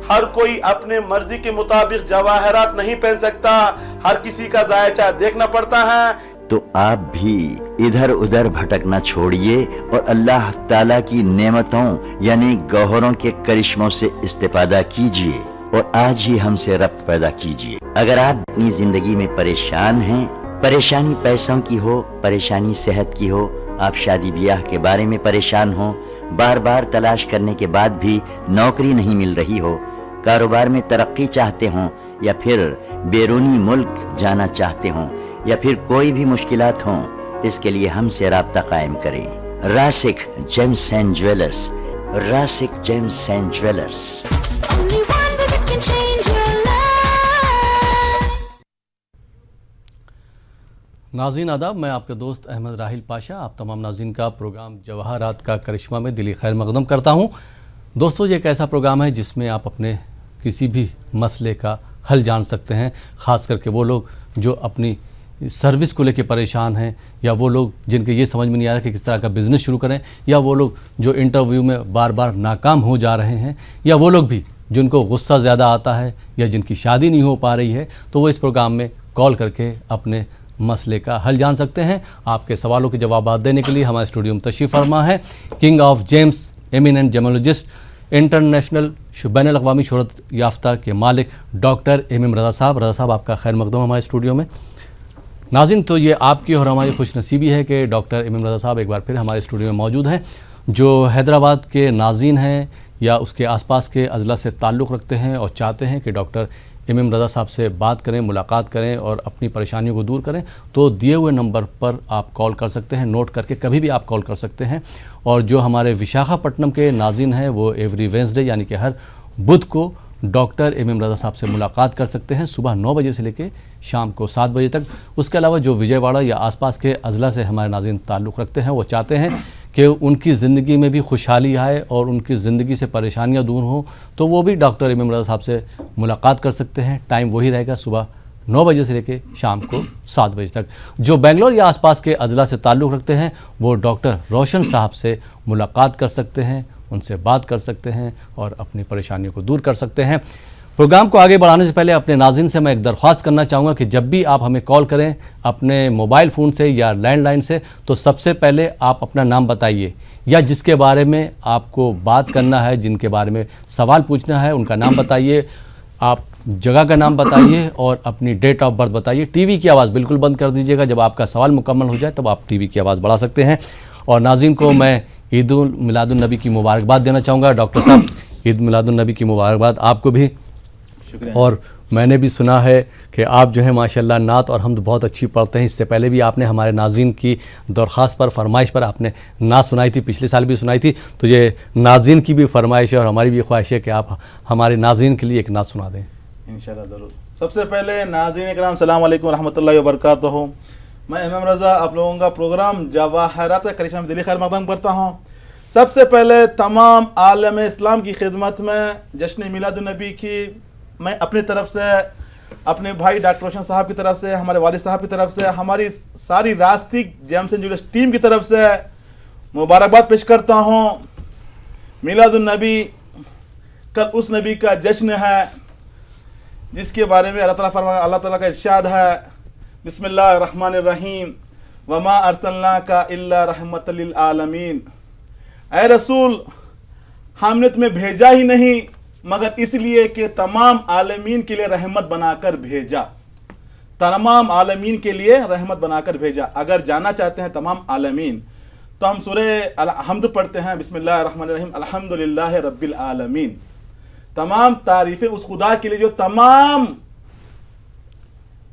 हर कोई अपने मर्जी के मुताबिक जवाहरात नहीं पहन सकता, हर किसी का जायचा देखना पड़ता है। तो आप भी इधर उधर भटकना छोड़िए और अल्लाह ताला की नेमतों यानी गौहरों के करिश्मों से इस्तेफादा कीजिए और आज ही हमसे रब्त पैदा कीजिए। अगर आप अपनी जिंदगी में परेशान हैं, परेशानी पैसों की हो, परेशानी सेहत की हो, आप शादी ब्याह के बारे में परेशान हो, बार बार तलाश करने के बाद भी नौकरी नहीं मिल रही हो, कारोबार में तरक्की चाहते हो या फिर बैरूनी मुल्क जाना चाहते हो या फिर कोई भी मुश्किलात हों, इसके लिए हमसे राब्ता कायम करें। Rasik gems and jewellers, Rasik gems and jewellers. नाज़रीन आदाब, मैं आपका दोस्त अहमद राहिल पाशा आप तमाम नाज़रीन का प्रोग्राम जवाहरात का करिश्मा में दिली खैर मकदम करता हूँ। दोस्तों, ये एक ऐसा प्रोग्राम है जिसमें आप अपने किसी भी मसले का हल जान सकते हैं, ख़ास करके वो लोग जो अपनी सर्विस को लेकर परेशान हैं, या वो लोग जिनके ये समझ में नहीं आ रहा कि किस तरह का बिज़नेस शुरू करें, या वो लोग जो इंटरव्यू में बार बार नाकाम हो जा रहे हैं, या वो लोग भी जिनको गुस्सा ज़्यादा आता है या जिनकी शादी नहीं हो पा रही है, तो वो इस प्रोग्राम में कॉल करके अपने मसले का हल जान सकते हैं। आपके सवालों के जवाब देने के लिए हमारे स्टूडियो में तशरीफ़ फरमा है king of gems, eminent gemologist, international बैन अल-अक़वामी शोहरत याफ्ता के मालिक डॉक्टर एम रज़ा साहब। रज़ा साहब, आपका खैर मकदम हमारे स्टूडियो में। नाज़रीन, तो ये आपकी और हमारी खुशनसीबी है कि डॉक्टर एम रज़ा साहब एक बार फिर हमारे स्टूडियो में मौजूद हैं। जो हैदराबाद के नाज़रीन हैं या उसके आसपास के अज़ला से ताल्लुक़ रखते हैं और चाहते हैं कि डॉक्टर एम रज़ा साहब से बात करें, मुलाकात करें और अपनी परेशानियों को दूर करें, तो दिए हुए नंबर पर आप कॉल कर सकते हैं। नोट करके कभी भी आप कॉल कर सकते हैं। और जो हमारे विशाखापट्टनम के नाज़रीन हैं वो एवरी वेंसडे यानी कि हर बुध को डॉक्टर एम रज़ा साहब से मुलाकात कर सकते हैं सुबह 9 बजे से लेकर शाम को 7 बजे तक। उसके अलावा जो विजयवाड़ा या आसपास के अज़ला से हमारे नाज़रीन ताल्लुक़ रखते हैं, वो चाहते हैं कि उनकी ज़िंदगी में भी खुशहाली आए और उनकी ज़िंदगी से परेशानियां दूर हों, तो वो भी डॉक्टर एम रज़ा साहब से मुलाकात कर सकते हैं। टाइम वही रहेगा, सुबह 9 बजे से लेकर शाम को 7 बजे तक। जो बेंगलोर या आसपास के अज़ला से ताल्लुक़ रखते हैं वो डॉक्टर रोशन साहब से मुलाकात कर सकते हैं, उनसे बात कर सकते हैं और अपनी परेशानियों को दूर कर सकते हैं। प्रोग्राम को आगे बढ़ाने से पहले अपने नाज़रीन से मैं एक दरख्वास्त करना चाहूँगा कि जब भी आप हमें कॉल करें अपने मोबाइल फ़ोन से या लैंडलाइन से, तो सबसे पहले आप अपना नाम बताइए या जिसके बारे में आपको बात करना है, जिनके बारे में सवाल पूछना है, उनका नाम बताइए, आप जगह का नाम बताइए और अपनी डेट ऑफ बर्थ बताइए। टीवी की आवाज़ बिल्कुल बंद कर दीजिएगा। जब आपका सवाल मुकम्मल हो जाए तब आप टीवी की आवाज़ बढ़ा सकते हैं। और नाज़रीन को मैं ईद उल मिलादुन नबी की मुबारकबाद देना चाहूँगा। डॉक्टर साहब, ईद मिलादुन नबी की मुबारकबाद आपको भी। और मैंने भी सुना है कि आप जो है माशाल्लाह नात और हमद बहुत अच्छी पढ़ते हैं। इससे पहले भी आपने हमारे नाज़रीन की दरख्वास्त पर, फरमाइश पर आपने नात सुनाई थी, पिछले साल भी सुनाई थी। तो ये नाज़रीन की भी फरमाइश है और हमारी भी ख्वाहिश है कि आप हमारे नाज़रीन के लिए एक नात सुना दें। इंशाल्लाह ज़रूर। सबसे पहले नाज़रीन किराम, अस्सलाम वालेकुम रहमतुल्लाहि व बरकातहू। मैं एम रज़ा आप लोगों का प्रोग्राम जवाहरात का करिश्मा में दिली खैर मकदम करता हूँ। सबसे पहले तमाम आलम इस्लाम की खिदमत में जश्न मिलादुन नबी की मैं अपनी तरफ से, अपने भाई डॉक्टर रोशन साहब की तरफ से, हमारे वालिद साहब की तरफ से, हमारी सारी रासिक जेम्स एंड ज्वेलर्स टीम की तरफ से मुबारकबाद पेश करता हूँ। मिलादुन नबी कल उस नबी का जश्न है जिसके बारे में अल्लाह ताला का इरशाद है, बिस्मिल्लाहिर्रहमानिर्रहीम, वमा अरसलनाका इल्ला रहमतल लिल आलमीन। ऐ रसूल, हमने तुम्हें भेजा ही नहीं मगर इसलिए कि तमाम आलमीन के लिए रहमत बनाकर भेजा। तमाम आलमीन के लिए रहमत बनाकर भेजा। अगर जाना चाहते हैं तमाम आलमीन तो हम सूरह हमद पढ़ते हैं, बिस्मिल्लाहिर्रहमानिर्रहीम, अल्हम्दुलिल्लाहि रब्बिल आलमीन। तमाम तारीफें उस खुदा के लिए जो तमाम,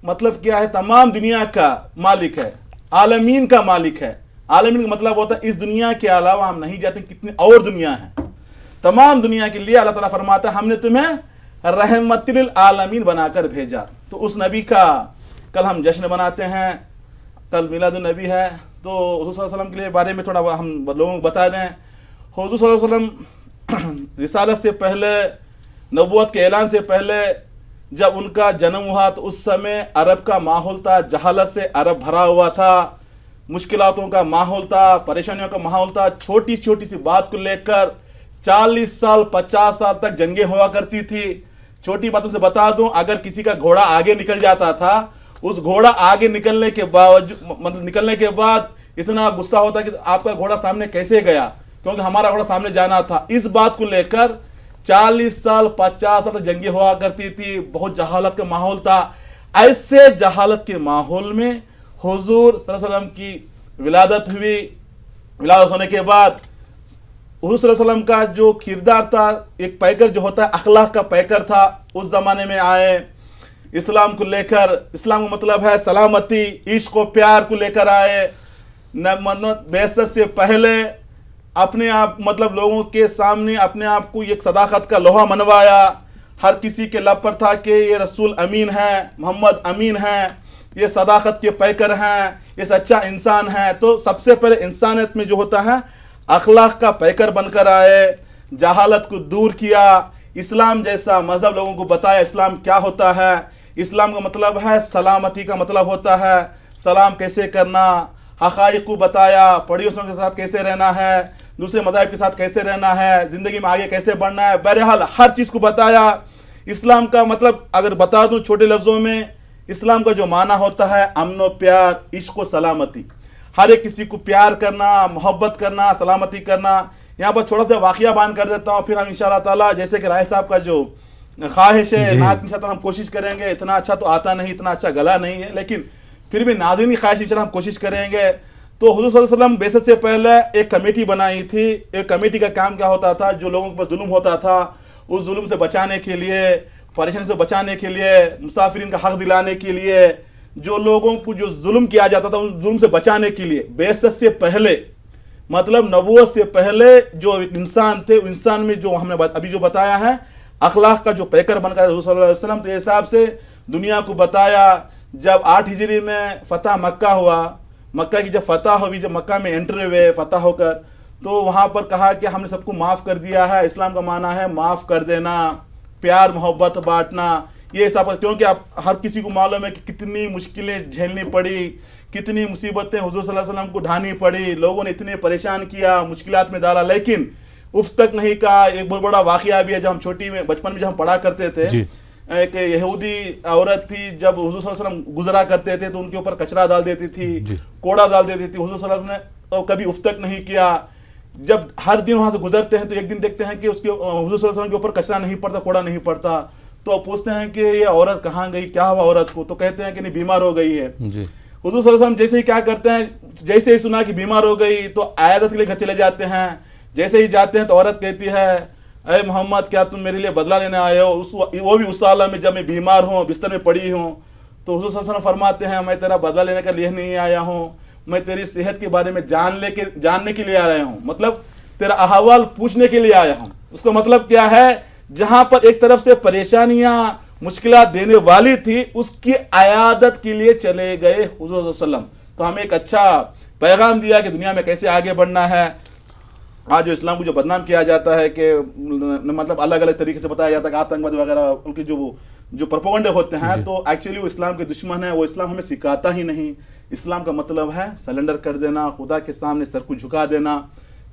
मतलब क्या है, तमाम दुनिया का मालिक है, आलमीन का मालिक है। आलमीन का मतलब होता है इस दुनिया के अलावा हम नहीं जाते, कितनी और दुनिया है। तमाम दुनिया के लिए अल्लाह ताला फरमाता है हमने तुम्हें रहमतिल आलमीन बनाकर भेजा। तो उस नबी का कल हम जश्न मनाते हैं, कल मिलादुन नबी है। तो हुज़ूर सल्लल्लाहु अलैहि वसल्लम के लिए बारे में थोड़ा हम लोगों को बता दें। हुज़ूर सल्लल्लाहु अलैहि वसल्लम रिसालत से पहले, नबूवत के ऐलान से पहले जब उनका जन्म हुआ तो उस समय अरब का माहौल था, जहालत से अरब भरा हुआ था, मुश्किलातों का माहौल था, परेशानियों का माहौल था। छोटी छोटी सी बात को लेकर 40 साल 50 साल तक जंगें हुआ करती थी। छोटी बातों से बता दूं, अगर किसी का घोड़ा आगे निकल जाता था, उस घोड़ा आगे निकलने के बावजूद मतलब निकलने के बाद इतना गुस्सा होता कि आपका घोड़ा सामने कैसे गया, क्योंकि हमारा घोड़ा सामने जाना था। इस बात को लेकर 40 साल 50 साल तक जंगें हुआ करती थी। बहुत जहालत का माहौल था। ऐसे जहालत के माहौल में हुजूर सल्लल्लाहु अलैहि वसल्लम की विलादत हुई। विलादत होने के बाद हुजूर सल्लल्लाहु अलैहि वसल्लम का जो किरदार था, एक पैकर जो होता है अखलाक का पैकर था, उस जमाने में आए इस्लाम को लेकर। इस्लाम का मतलब है सलामती, इश्क और प्यार को लेकर आए। मतलब बेइज्जत से पहले अपने आप मतलब लोगों के सामने अपने आप को एक सदाकत का लोहा मनवाया। हर किसी के लब पर था कि ये रसूल अमीन है, मोहम्मद अमीन है, ये सदाकत के पैकर हैं, ये सच्चा इंसान है। तो सबसे पहले इंसानियत में जो होता है अखलाक का पैकर बनकर आए, जहालत को दूर किया, इस्लाम जैसा मजहब लोगों को बताया इस्लाम क्या होता है। इस्लाम का मतलब है सलामती का मतलब होता है सलाम कैसे करना, हक़ाइक़ को बताया, पड़ोसियों के साथ कैसे रहना है, दूसरे मज़ाहिब के साथ कैसे रहना है, ज़िंदगी में आगे कैसे बढ़ना है, बहरहाल हर चीज़ को बताया। इस्लाम का मतलब अगर बता दूं छोटे लफ्ज़ों में, इस्लाम का जो माना होता है अमन व प्यार, इश्क व सलामती। हर एक किसी को प्यार करना, मोहब्बत करना, सलामती करना। यहाँ पर छोटा सा वाक़या बयान कर देता हूँ, फिर हम इंशाअल्लाह ताला जैसे कि राय साहब का जो ख्वाहिश है नात इंशाअल्लाह हम कोशिश करेंगे। इतना अच्छा तो आता नहीं, इतना अच्छा गला नहीं है, लेकिन फिर भी नाज़रीन की ख्वाहिश इंशाअल्लाह हम कोशिश करेंगे। तो हुज़ूर सल्लल्लाहु अलैहि वसल्लम बेइज्जत से पहले एक कमेटी बनाई थी। एक कमेटी का काम क्या होता था, जो लोगों पर जुल्म होता था उस जुल्म से बचाने के लिए, परेशानी से बचाने के लिए, मुसाफिरीन का हक दिलाने के लिए, जो लोगों को जो जुल्म किया जाता था उन जुल्म से बचाने के लिए बेइज्जत से पहले मतलब नबूवत से पहले जो इंसान थे, इंसान में जो हमने अभी जो बताया है अखलाक का जो पैकर बनकर हुज़ूर सल्लल्लाहु अलैहि वसल्लम, तो हिसाब से दुनिया को बताया। जब 8 हिजरी में फतह मक्का हुआ, मक्का की जब फतह हुई, जब मक्का में एंटर हुए फतह होकर, तो वहाँ पर कहा कि हमने सबको माफ़ कर दिया है। इस्लाम का माना है माफ़ कर देना, प्यार मोहब्बत बांटना, ये हिसाब पर। क्योंकि आप हर किसी को मालूम है कि कितनी मुश्किलें झेलनी पड़ी, कितनी मुसीबतें हुज़ूर सल्लल्लाहु अलैहि वसल्लम को ढानी पड़ी, लोगों ने इतने परेशान किया, मुश्किलात में डाला, लेकिन उफ तक नहीं कहा। एक बहुत बड़ा वाक़या भी है, जब हम छोटी में बचपन में जब हम पढ़ा करते थे, एक यहूदी औरत थी, जब हुज़ूर सल्लल्लाहु अलैहि वसल्लम गुजरा करते थे तो उनके ऊपर कचरा डाल देती थी, कोड़ा डाल देती थी। हुज़ूर सल्लल्लाहु अलैहि वसल्लम ने तो कभी उफ तक नहीं किया। जब हर दिन वहाँ से गुजरते हैं तो एक दिन देखते हैं कि उसके हुज़ूर सल्लल्लाहु अलैहि वसल्लम के ऊपर कचरा नहीं पड़ता, कोड़ा नहीं पड़ता। तो पूछते हैं कि ये औरत कहाँ गई, क्या हुआ औरत को? तो कहते हैं कि नहीं, बीमार हो गई है। हुज़ूर सल्लल्लाहु अलैहि वसल्लम जैसे ही क्या करते हैं, जैसे ही सुना कि बीमार हो गई तो आयादत के लिए घर चले जाते हैं। जैसे ही जाते हैं तो औरत कहती है, अरे मोहम्मद, क्या तुम मेरे लिए बदला लेने आए हो? वो भी उस हाल में जब मैं बीमार हूँ, बिस्तर में पड़ी हूँ। तो हुज़ूर सल्लल्लाहु अलैहि वसल्लम फरमाते हैं, मैं तेरा बदला लेने के लिए नहीं आया हूँ, मैं तेरी सेहत के बारे में जानने के लिए आ रहा हूँ, मतलब तेरा अहवाल पूछने के लिए आया हूँ। उसका मतलब क्या है, जहाँ पर एक तरफ से परेशानियाँ मुश्किलात देने वाली थी, उसकी आयादत के लिए चले गए हुज़ूर सल्लल्लाहु अलैहि वसल्लम। तो हमें एक अच्छा पैगाम दिया कि दुनिया में कैसे आगे बढ़ना है। आज जो इस्लाम को जो बदनाम किया जाता है कि मतलब अलग अलग तरीके से बताया जाता है कि आतंकवाद वगैरह उनके जो प्रोपेगेंडे होते हैं, तो एक्चुअली वो इस्लाम के दुश्मन है। वो इस्लाम हमें सिखाता ही नहीं। इस्लाम का मतलब है सरेंडर कर देना, खुदा के सामने सर को झुका देना।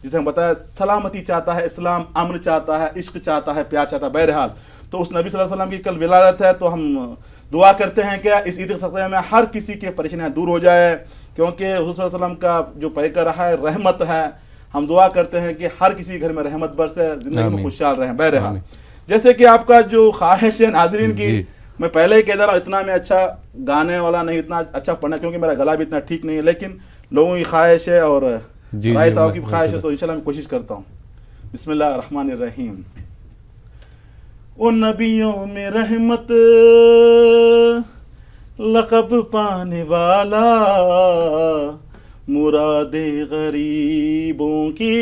जिसे हम बताया सलामती चाहता है इस्लाम, अमन चाहता है, इश्क चाहता है, प्यार चाहता है। बहरहाल तो उस नबी सल्लल्लाहु अलैहि वसल्लम की कल विलादत है, तो हम दुआ करते हैं कि इस ईद के में हर किसी की परेशानियाँ दूर हो जाए, क्योंकि हुज़ूर सल्लल्लाहु अलैहि वसल्लम का जो पैकर है रहमत है। हम दुआ करते हैं कि हर किसी घर में रहमत बरसे, जिंदगी में खुशहाल रहें। बहरहाल जैसे कि आपका जो ख्वाहिश है नाज़रीन की, मैं पहले ही कह दे रहा हूँ, इतना मैं अच्छा गाने वाला नहीं, इतना अच्छा पढ़ना, क्योंकि मेरा गला भी इतना ठीक नहीं है, लेकिन लोगों की ख्वाहिश है और राय साहब की ख्वाहिश है, तो इंशाल्लाह मैं कोशिश करता हूँ। बिस्मिल्लाह रहमान रहीम। उन नबियों में रहमत लक़ब पाने वाला, मुरादे गरीबों की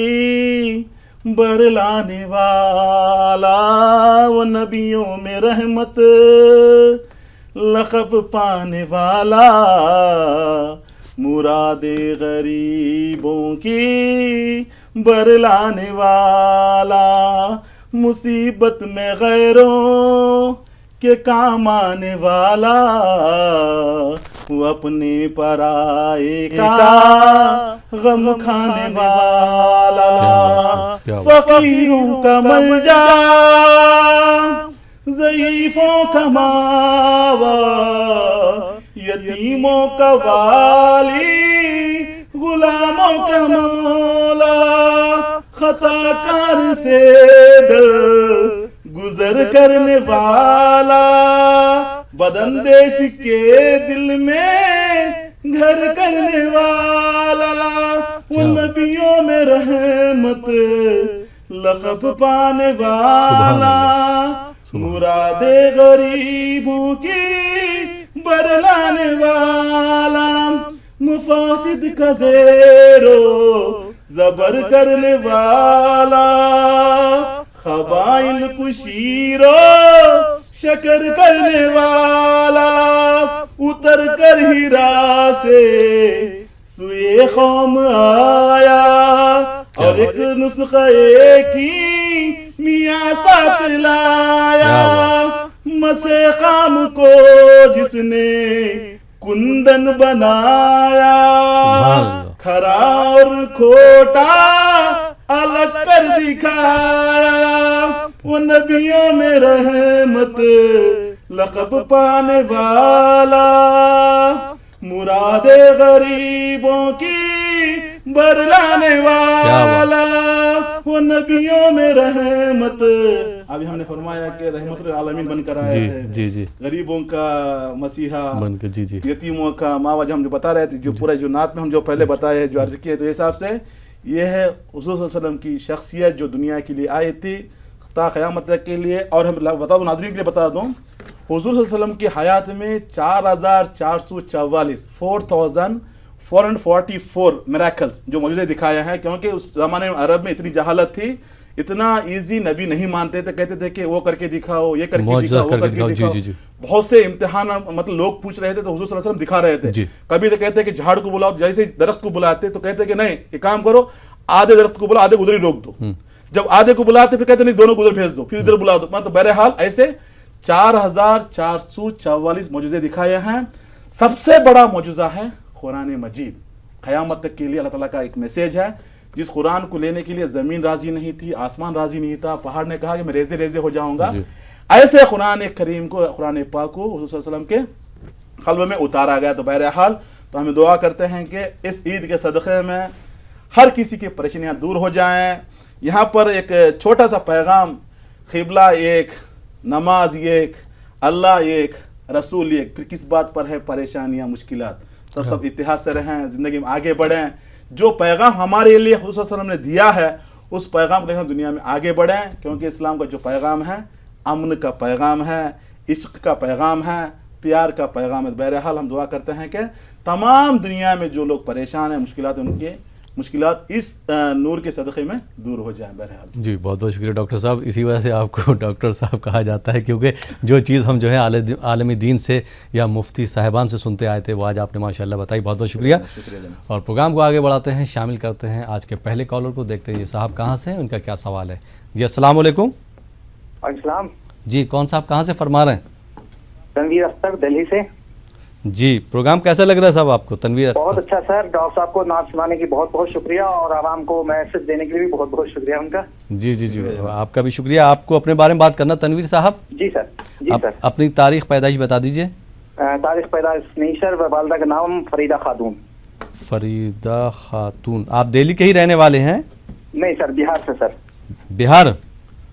बरलाने वाला। वो नबियों में रहमत लक़ब पाने वाला, मुरादे गरीबों की बरलाने वाला। मुसीबत में गैरों के काम आने वाला, वो अपने पराए का गम खाने वाला। क्या बात। फकीरों का मलजा, ज़ईफों का मावा, यतीमों का वाली, गुलामों का मौला, खताकार से दर गुजर करने वाला, बदंदेश के दिल में घर करने वाला, वो नबियों में रहमत लक़ब पाने वाला, मुरादे गरीबों की बरलाने वाला, मुफासिद का ज़ेरो ज़बर करने वाला, ख़बाइल कुशीरो शकर करने वाला, उतर कर हीरा से सुए कौम आया, और एक नुस्खा एक ही मियाँ साथ लाया, मसे काम को जिसने कुंदन बनाया, खरा और खोटा अलग कर दिखाया, वो नबियों में रहमत लक़ब पाने वाला, मुरादे गरीबों की बरलाने वाला, वो नबियों में रहमत। अभी हमने फरमाया कि रहमतुल आलमीन बनकर आए थे, जी जी, गरीबों का मसीहा बनकर, जी जी, यतीमों का मावा, जो हम जो बता रहे थे, जो पूरा जो नात में हम जो पहले बताए हैं, जो अर्ज किए, तो इस हिसाब से ये है हुज़ूर सल्लल्लाहु अलैहि वसल्लम की शख्सियत जो दुनिया के लिए आई थी ता क़यामत तक के लिए। और हम बता दूं, नाज़रीन के लिए बता दूं, हुज़ूर सल्लल्लाहु अलैहि वसल्लम की हयात में 4444 4,444 मिराकल्स जो मौजूद दिखाए हैं, क्योंकि उस ज़माने में अरब में इतनी जहालत थी, इतना इजी नबी नहीं मानते थे, कहते थे कि वो करके दिखाओ, ये करके दिखाओ, वो करके दिखाओ। जी, जी, जी। बहुत से इम्तिहान मतलब लोग पूछ रहे थे तो हुज़ूर सल्लल्लाहु अलैहि वसल्लम दिखा रहे थे। कभी तो कहते कि झाड़ को बुलाओ, जैसे दरख्त को बुलाते तो कहते कि नहीं एक काम करो, आधे दरख्त को बुलाओ, आधे उधर ही रोक दो। जब आधे को बुलाते फिर कहते नहीं दोनों को उधर भेज दो, फिर इधर बुला दो। मतलब बहरहाल ऐसे 4444 मौजूज़े दिखाए हैं। सबसे बड़ा मौजूज़ा है कुरान मजीद। क़यामत तक के लिए अल्लाह ताला का एक मैसेज है, जिस कुरान को लेने के लिए ज़मीन राजी नहीं थी, आसमान राजी नहीं था, पहाड़ ने कहा कि मैं रेज़े रेज़े हो जाऊंगा। ऐसे कुरान करीम को, कुरान पाक को हुज़ूर सल्लल्लाहु अलैहि वसल्लम के क़ल्ब में उतारा गया। तो बहरहाल तो हमें दुआ करते हैं कि इस ईद के सदक़े में हर किसी की परेशानियाँ दूर हो जाएँ। यहाँ पर एक छोटा सा पैगाम, क़िबला एक, नमाज एक, अल्लाह एक, रसूल एक, फिर किस बात पर है परेशानियाँ मुश्किलात, तो सब इत्तेहाद से रहें, ज़िंदगी में आगे बढ़ें। जो पैगाम हमारे लिए हुज़ूर सल्लल्लाहु अलैहि वसल्लम ने दिया है उस पैगाम को लेकर दुनिया में आगे बढ़ें, क्योंकि इस्लाम का जो पैगाम है अमन का पैगाम है, इश्क का पैगाम है, प्यार का पैगाम है। बहरहाल हम दुआ करते हैं कि तमाम दुनिया में जो लोग परेशान हैं, मुश्किलात, उनके मुश्किलात इस नूर के सदक़े में दूर हो जाएं। बहरहाल जी, बहुत बहुत शुक्रिया डॉक्टर साहब। इसी वजह से आपको डॉक्टर साहब कहा जाता है, क्योंकि जो चीज़ हम जो है आलमी दीन से या मुफ्ती साहिबान से सुनते आए थे वो आज आपने माशाल्लाह बताई। बहुत बहुत शुक्रिया। और प्रोग्राम को आगे बढ़ाते हैं, शामिल करते हैं आज के पहले कॉलर को। देखते हैं ये साहब कहाँ से हैं, उनका क्या सवाल है। जी अस्सलाम वालेकुम। अस्सलाम जी, कौन साहब कहाँ से फरमा रहे हैं? तनवीर अख्तर दिल्ली से। जी, प्रोग्राम कैसा लग रहा है साहब आपको? तनवीर बहुत अच्छा सर, डॉक्टर साहब को नाम सुनाने की बहुत बहुत शुक्रिया, और आवाम को मैसेज देने के लिए भी बहुत बहुत शुक्रिया उनका। जी जी जी, आपका भी शुक्रिया। आपको अपने बारे में बात करना तनवीर साहब? जी सर। जी सर, अपनी तारीख पैदाइश बता दीजिए। तारीख पैदाइश नहीं सर, वालिदा का नाम फरीदा खातून। फरीदा खातून। आप दिल्ली के ही रहने वाले हैं? नहीं सर, बिहार से सर। बिहार?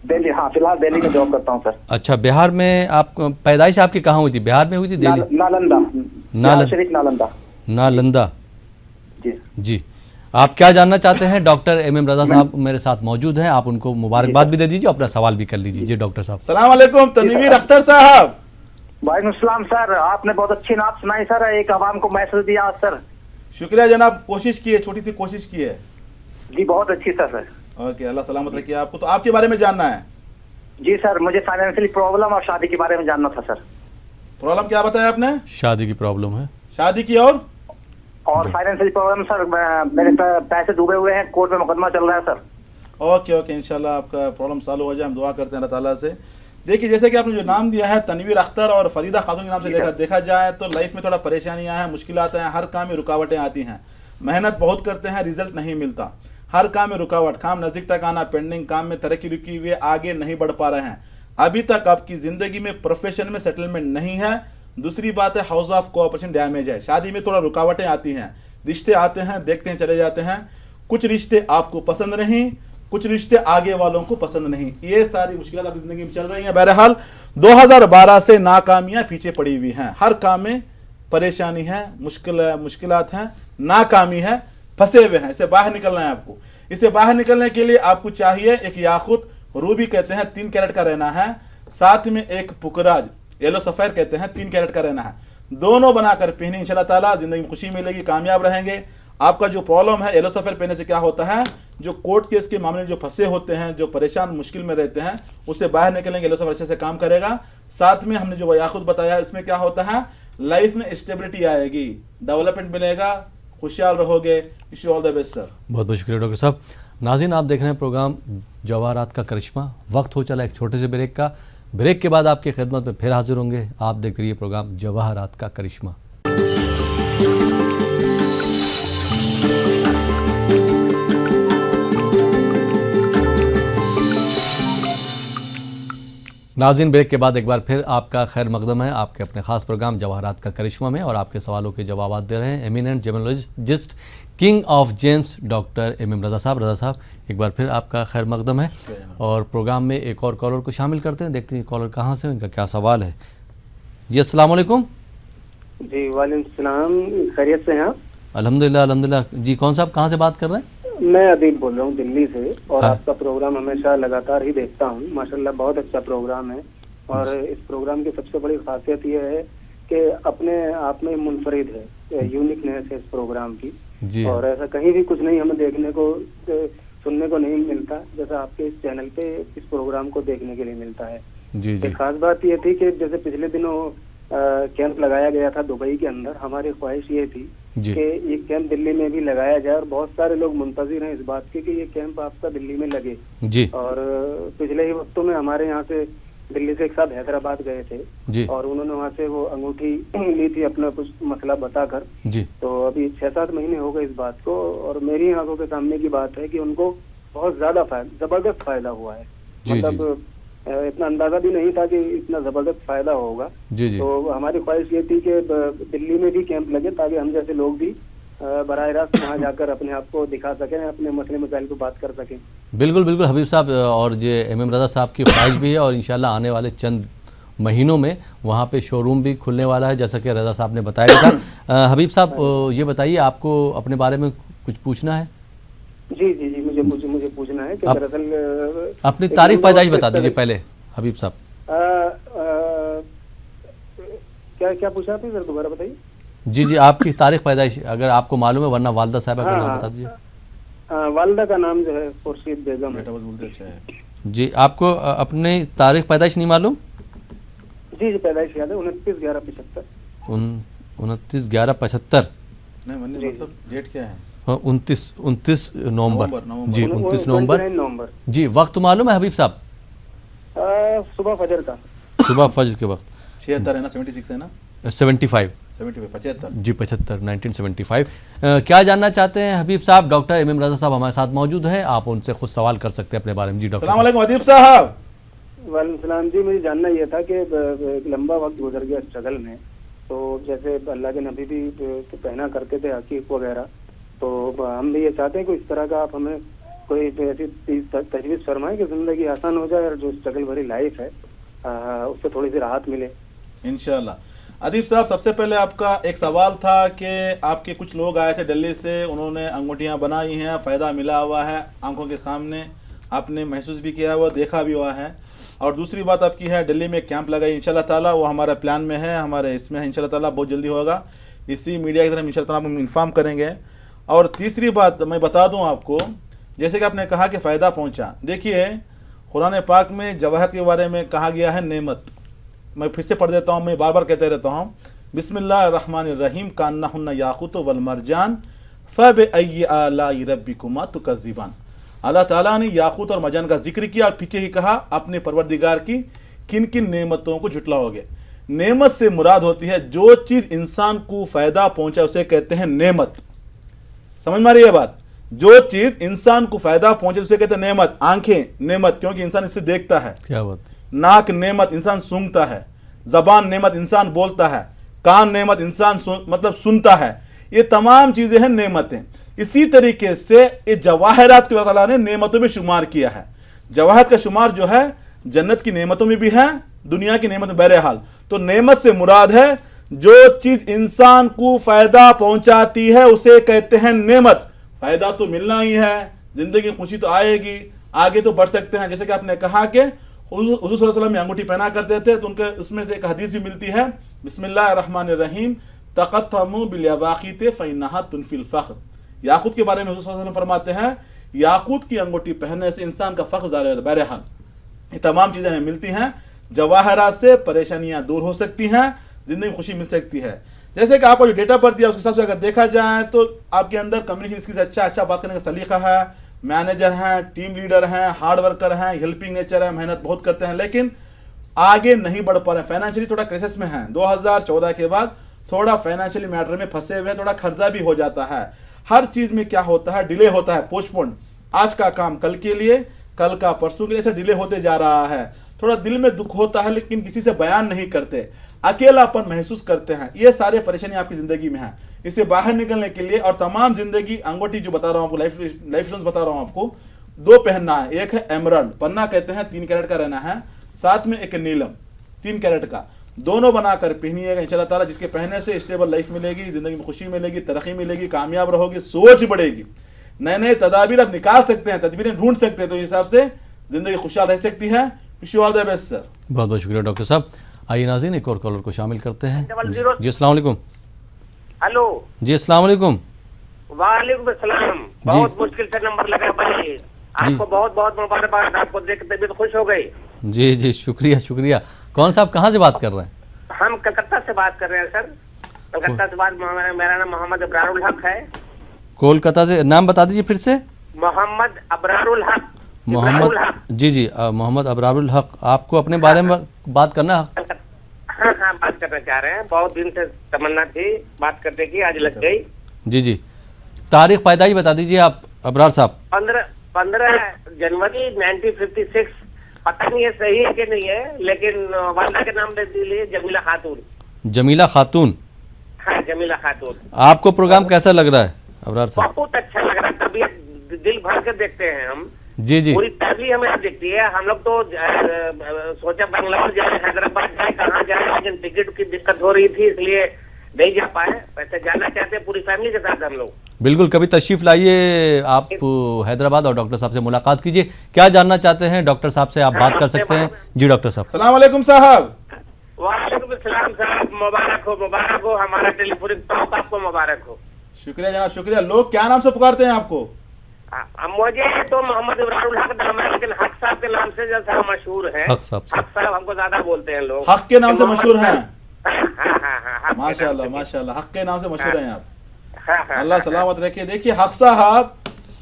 दिल्ली, हाँ फिलहाल दिल्ली में जॉब करता हूँ सर। अच्छा, बिहार में आप पैदाइश आपकी कहाँ हुई थी? बिहार में हुई थी? दिल्ली? नालंदा। नालंदा। नालंदा। जी जी। आप क्या जानना चाहते हैं? डॉक्टर एम रजा साहब मेरे साथ मौजूद हैं, आप उनको मुबारकबाद भी दे दीजिए, अपना सवाल भी कर लीजिए। जी डॉक्टर साहब। सलाम अलैकुम तनवीर अख्तर साहब। वालेकुम सलाम सर, आपने बहुत अच्छी नात सुनाई सर, एक आवाम को मैसेज दिया सर। शुक्रिया जनाब, कोशिश की है, छोटी सी कोशिश की है। जी बहुत अच्छी सर। ओके, अल्लाह सलामत रखिए आपको। तो आपके बारे में जानना है? जी सर, मुझे फाइनेंशियली प्रॉब्लम और शादी के बारे में जानना था सर। प्रॉब्लम क्या बताया आपने? शादी की प्रॉब्लम है। शादी की और फाइनेंशियल प्रॉब्लम सर, मेरे पैसे डूबे हुए हैं, कोर्ट में मुकदमा चल रहा है सर। ओके ओके, इंशाल्लाह आपका प्रॉब्लम सॉल्व हो जाए, हम दुआ करते हैं अल्लाह ताला से। देखिए, जैसे कि आपने जो नाम दिया है तनवीर अख्तर और फरीदा खातून के नाम से देखा जाए तो लाइफ में थोड़ा परेशानियां हैं, मुश्किलात हैं, हर काम में रुकावटें आती हैं, मेहनत बहुत करते हैं, रिजल्ट नहीं मिलता। हर काम में रुकावट, काम नजदीक तक आना, पेंडिंग काम में तरक्की रुकी हुई है, आगे नहीं बढ़ पा रहे हैं, अभी तक आपकी जिंदगी में प्रोफेशन में सेटलमेंट नहीं है। दूसरी बात है हाउस ऑफ कोऑपरेशन डैमेज है, शादी में थोड़ा रुकावटें आती हैं, रिश्ते आते हैं देखते हैं चले जाते हैं, कुछ रिश्ते आपको पसंद नहीं, कुछ रिश्ते आगे वालों को पसंद नहीं, ये सारी मुश्किलात आपकी जिंदगी में चल रही हैं। बहरहाल 2012 से नाकामियां पीछे पड़ी हुई हैं, हर काम में परेशानी है, मुश्किलात हैं, नाकामी है, फंसे हुए हैं, इससे बाहर निकलना है आपको। इससे बाहर निकलने के लिए आपको चाहिए एक याकूत, रूबी कहते हैं 3 कैरेट का रहना है, साथ में एक पुकराज येलो सफेद कहते हैं 3 कैरेट का रहना है, दोनों बनाकर पहने इंशाल्लाह ताला जिंदगी में खुशी मिलेगी, कामयाब रहेंगे। आपका जो प्रॉब्लम है येलो सफेद पहनने से क्या होता है, जो कोर्ट केस के मामले में जो फंसे होते हैं, जो परेशान मुश्किल में रहते हैं, उससे बाहर निकलेंगे, येलो सफेद अच्छे से काम करेगा। साथ में हमने जो याकूत बताया इसमें क्या होता है, लाइफ में स्टेबिलिटी आएगी, डेवलपमेंट मिलेगा, खुशहाल रहोगे। Wish you all the best sir. बहुत बहुत शुक्रिया डॉक्टर साहब। नाज़रीन, आप देख रहे हैं प्रोग्राम जवाहरात का करिश्मा। वक्त हो चला एक छोटे से ब्रेक का, ब्रेक के बाद आपकी खिदमत में फिर हाजिर होंगे। आप देख रहिए प्रोग्राम जवाहरात का करिश्मा। नाज़रीन, ब्रेक के बाद एक बार फिर आपका खैर मकदम है आपके अपने खास प्रोग्राम जवाहरात का करिश्मा में, और आपके सवालों के जवाब दे रहे हैं eminent gemologist, king of gems, doctor M Raza साहब। रज़ा साहब, एक बार फिर आपका खैर मकदम है, और प्रोग्राम में एक और कॉलर को शामिल करते हैं, देखते हैं कॉलर कहाँ से, इनका क्या सवाल है। जी अस्सलाम वालेकुम। जी वालेकुम सलाम, खैरियत से हैं आप? अल्हम्दुलिल्लाह अल्हम्दुलिल्लाह। जी कौन साहब, कहाँ से बात कर रहे हैं? मैं अदीब बोल रहा हूँ दिल्ली से, और हाँ। आपका प्रोग्राम हमेशा लगातार ही देखता हूँ, माशाल्लाह बहुत अच्छा प्रोग्राम है। और इस प्रोग्राम की सबसे बड़ी खासियत यह है कि अपने आप में मुनफरिद है, यूनिकनेस है इस प्रोग्राम की। जी और ऐसा कहीं भी कुछ नहीं हमें देखने को सुनने को नहीं मिलता जैसा आपके इस चैनल पे इस प्रोग्राम को देखने के लिए मिलता है। जी जी एक खास बात ये थी कि जैसे पिछले दिनों कैंप लगाया गया था दुबई के अंदर, हमारी ख्वाहिश ये थी जी कि ये कैंप दिल्ली में भी लगाया जाए, और बहुत सारे लोग मुंतजिर हैं इस बात के कि ये कैंप आपका दिल्ली में लगे। जी और पिछले ही वक्तों में हमारे यहाँ से दिल्ली से एक साहब हैदराबाद गए थे, जी और उन्होंने वहाँ से वो अंगूठी ली थी अपना कुछ मसला बताकर। जी तो अभी 6-7 महीने हो गए इस बात को, और मेरी आंखों के सामने की बात है कि उनको बहुत ज्यादा जबरदस्त फायदा हुआ है। जी, मतलब इतना अंदाजा भी नहीं था कि इतना जबरदस्त फायदा होगा। जी जी तो हमारी ख्वाहिश ये थी कि दिल्ली में भी कैंप लगे, ताकि हम जैसे लोग भी बराह रास्त वहाँ जाकर अपने आप को दिखा सकें, अपने मसले मसाइल को बात कर सकें। बिल्कुल बिल्कुल हबीब साहब, और ये एम रज़ा साहब की ख्वाहिश भी है, और इंशाल्लाह आने वाले चंद महीनों में वहाँ पे शोरूम भी खुलने वाला है, जैसा कि रज़ा साहब ने बताया था। हबीब साहब, ये बताइए, आपको अपने बारे में कुछ पूछना है? जी जी जी, मुझे पूछना है कि दरअसल अपनी तारीख पैदाइश बता दीजिए पहले हबीब साहब। क्या पूछा आपने, सर दोबारा बताइए। जी जी, आपकी तारीख पैदाइश अगर आपको मालूम है, वरना वालदा साहबा का नाम बता दीजिए। वालदा का नाम जो है खुर्शीद बेगम है। अच्छा है। जी, आपको अपनी तारीख पैदाइश नहीं मालूम? जी जी, पैदाइश याद है 29/11/75। 29/11/75। नहीं मतलब डेट क्या है? 29 नवंबर। जी 29 नवंबर। जी, वक्त मालूम है हबीब साहब? सुबह फजर का। सुबह फजर के वक्त। 76 है ना, 76 है ना? 75। 75 जी 75 1975। क्या जानना चाहते हैं हबीब साहब? डॉक्टर एम रज़ा साहब हमारे साथ मौजूद हैं, आप उनसे खुद सवाल कर सकते हैं अपने बारे में। जी डॉक्टर। अस्सलाम वालेकुम अदीब साहब। वालेकुम सलाम। जी, मुझे जानना यह था कि एक लंबा वक्त गुजर गया स्ट्रगल में, तो जैसे अल्लाह के नबी भी पहना करते थे हकीक वगैरह, तो हम भी ये चाहते हैं कि इस तरह का आप हमें कोई ऐसी तजवीज़ फरमाएं कि ज़िंदगी आसान हो जाए, और जो स्ट्रगल भरी लाइफ है उससे थोड़ी सी राहत मिले इंशाल्लाह। अदीब साहब, सबसे पहले आपका एक सवाल था कि आपके कुछ लोग आए थे दिल्ली से, उन्होंने अंगूठियां बनाई हैं, फ़ायदा मिला हुआ है आंखों के सामने, आपने महसूस भी किया हुआ, देखा भी हुआ है। और दूसरी बात आपकी है दिल्ली में कैंप लगाई इंशाल्लाह ताला, वो हमारे प्लान में है, हमारे इसमें है इंशाल्लाह ताला, बहुत जल्दी होगा, इसी मीडिया की तरफ इंशाल्लाह ताला हम इन्फॉर्म करेंगे। और तीसरी बात मैं बता दूँ आपको, जैसे कि आपने कहा कि फ़ायदा पहुँचा, देखिए कुरान पाक में जवाहरत के बारे में कहा गया है नेमत। मैं फिर से पढ़ देता हूँ, मैं बार बार कहते रहता हूँ, बिस्मिल्लाहिर्रहमानिर्रहीम, कान्नाहुन्ना याक़ूत वल मरजान फ़बिअय्यि आलाइ रब्बिकुमा तुकज़्ज़िबान। अल्लाह ताला ने याक़ूत और मरजान का जिक्र किया, और पीछे ही कहा अपने परवरदिगार की किन किन नेमतों को झुटलाओगे। नेमत से मुराद होती है जो चीज़ इंसान को फ़ायदा पहुँचा उसे कहते हैं नेमत। समझ में आ रही है बात? जो चीज इंसान को फायदा पहुंचे उसे कहते हैं नेमत। आंखें नेमत, क्योंकि इंसान इससे देखता है। क्या बात। नाक नेमत, इंसान सूंघता है। जबान नेमत, इंसान बोलता है। कान नेमत, इंसान मतलब सुनता है। ये तमाम चीजें हैं नेमतें। इसी तरीके से ये जवाहरात को अल्लाह ताला ने नेमतों में शुमार किया है। जवाहरात का शुमार जो है जन्नत की नेमतों में भी है, दुनिया की नेमत में। बहरहाल तो नेमत से मुराद है जो चीज इंसान को फायदा पहुंचाती है उसे कहते हैं नेमत। फायदा तो मिलना ही है, जिंदगी की खुशी तो आएगी, आगे तो बढ़ सकते हैं। जैसे कि आपने कहा कि हुजूर सल्लल्लाहु अलैहि वसल्लम अंगूठी पहना करते थे, तो उनके उसमें से एक हदीस भी मिलती है, बिस्मिल्लाहिर्रहमानिर्रहीम तक़त्तमू बिल-यवाक़ीत फ़इन्नहा तुनफ़िल फ़ख्र। याकूत के बारे में हुजूर सल्लल्लाहु अलैहि वसल्लम फरमाते हैं, याकूत की अंगूठी पहनने से इंसान का फ़ख्र ज़ाहिर होता है। बहरहाल ये तमाम चीज़ें हमें मिलती हैं। जवाहरात से परेशानियां दूर हो सकती हैं, जिंदगी में खुशी मिल सकती है। जैसे कि आपको जो डेटा पर दिया उसके हिसाब से अगर देखा जाए तो आपके अंदर कम्युनिकेशन स्किल्स अच्छा बात करने का सलीका है, मैनेजर हैं, टीम लीडर हैं, हार्ड वर्कर हैं, हेल्पिंग नेचर है, मेहनत बहुत करते हैं, लेकिन आगे नहीं बढ़ पा रहे हैं। फाइनेंशियली थोड़ा क्राइसिस में हैं। 2014 के बाद थोड़ा फाइनेंशियली मैटर में फंसे हुए हैं, थोड़ा खर्चा भी हो जाता है। हर चीज में क्या होता है, डिले होता है, पोस्टपोन। आज का काम कल के लिए, कल का परसों के लिए, ऐसे डिले होते जा रहा है। थोड़ा दिल में दुख होता है लेकिन किसी से बयान नहीं करते, अकेलापन महसूस करते हैं। ये सारे परेशानी आपकी जिंदगी में है। इससे बाहर निकलने के लिए और तमाम जिंदगी अंगूठी जो बता रहा हूं आपको, लाइफ इंश्योरेंस बता रहा हूं आपको, दो पहनना है। एक है एमराल्ड, पन्ना कहते हैं, 3 कैरेट का रहना है, साथ में एक नीलम 3 कैरेट का, दोनों बनाकर पहनिएगा इंशाल्लाह ताला, जिसके पहनने से स्टेबल लाइफ मिलेगी, जिंदगी में खुशी मिलेगी, तरक्की मिलेगी, कामयाब रहोगे, सोच बढ़ेगी, नए नए तदाबीर आप निकाल सकते हैं, तदबीरें ढूंढ सकते हैं, तो इस हिसाब से जिंदगी खुशहाल रह सकती है। Wish you all the best sir. बहुत बहुत शुक्रिया डॉक्टर साहब। आइए नाज़रीन एक और कॉलर को शामिल करते हैं। जी अस्सलाम वालेकुम। हेलो जी अस्सलाम वालेकुम। वालेकुम अस्सलाम। बहुत मुश्किल से नंबर लगा भाई, आपको बहुत बहुत मुबारकबाद, आपको देख के तबीयत खुश हो गई। जी जी शुक्रिया शुक्रिया। कौन साहब कहाँ से बात कर रहे हैं? हम कलकत्ता से बात कर रहे हैं सर, कलकत्ता से बात। मेरा नाम मोहम्मद अबरारुल हक है। कोलकाता से। नाम बता दीजिए फिर से। मोहम्मद अबरारुल हक। मोहम्मद, जी जी मोहम्मद अबरारुल हक। आपको अपने बारे में बात करना है? हाँ हाँ बात करना चाह रहे हैं, बहुत दिन से तमन्ना थी बात करने की, आज लग गई। जी जी तारीख पैदाइश बता दीजिए आप अबरार साहब। 15 जनवरी 1956। पता नहीं है सही है कि नहीं है, लेकिन वालदा के नाम दे दिए जमीला खातून। जमीला खातून। हाँ जमीला खातून। आपको प्रोग्राम कैसा लग रहा है अबरार साहब? बहुत अच्छा लग रहा है, तबीयत दिल भर के देखते हैं हम। जी जी पूरी फैमिली हमें दिखती है। हम लोग तो सोचा बंगलौर जाए, हैदराबाद जाए, कहाँ जाए, लेकिन टिकट की दिक्कत हो रही थी इसलिए नहीं जा पाए। वैसे जाना चाहते हैं पूरी फैमिली के साथ हम लोग। बिल्कुल, कभी तशरीफ लाइए आप हैदराबाद और डॉक्टर साहब से मुलाकात कीजिए। क्या जानना चाहते हैं डॉक्टर साहब से आप बात कर सकते हैं। जी डॉक्टर साहब। अस्सलाम वालेकुम साहब। वालेकुम सलाम साहब, मुबारक हो, हमारा टेलीफोनिक टॉक आपको मुबारक हो। शुक्रिया जनाब, शुक्रिया। लोग क्या नाम से पुकारते हैं आपको? मुझे तो मोहम्मद इब्राहिम हक नाम है, लेकिन हक साहब के नाम से जैसा मशहूर है। हक साहब हमको ज्यादा बोलते हैं लोग। हक के नाम से मशहूर हैं। हाँ, माशाल्लाह माशाल्लाह, हक के नाम से मशहूर हैं आप। अल्लाह सलामत रखे। देखिए हक साहब,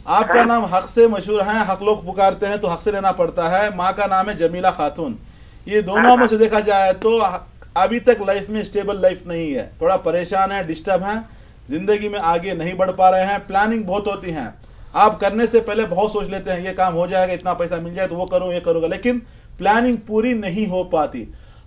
आपका नाम हक से मशहूर है, हक लोग पुकारते हैं तो हक से लेना पड़ता है। माँ का नाम है जमीला खातून। ये दोनों में से देखा जाए तो अभी तक लाइफ में स्टेबल लाइफ नहीं है, थोड़ा परेशान है, डिस्टर्ब है, जिंदगी में आगे नहीं बढ़ पा रहे हैं। प्लानिंग बहुत होती है, आप करने से पहले बहुत सोच लेते हैं ये काम हो जाएगा, इतना पैसा मिल जाए तो वो करूँ, ये करूँगा, लेकिन प्लानिंग पूरी नहीं हो पाती।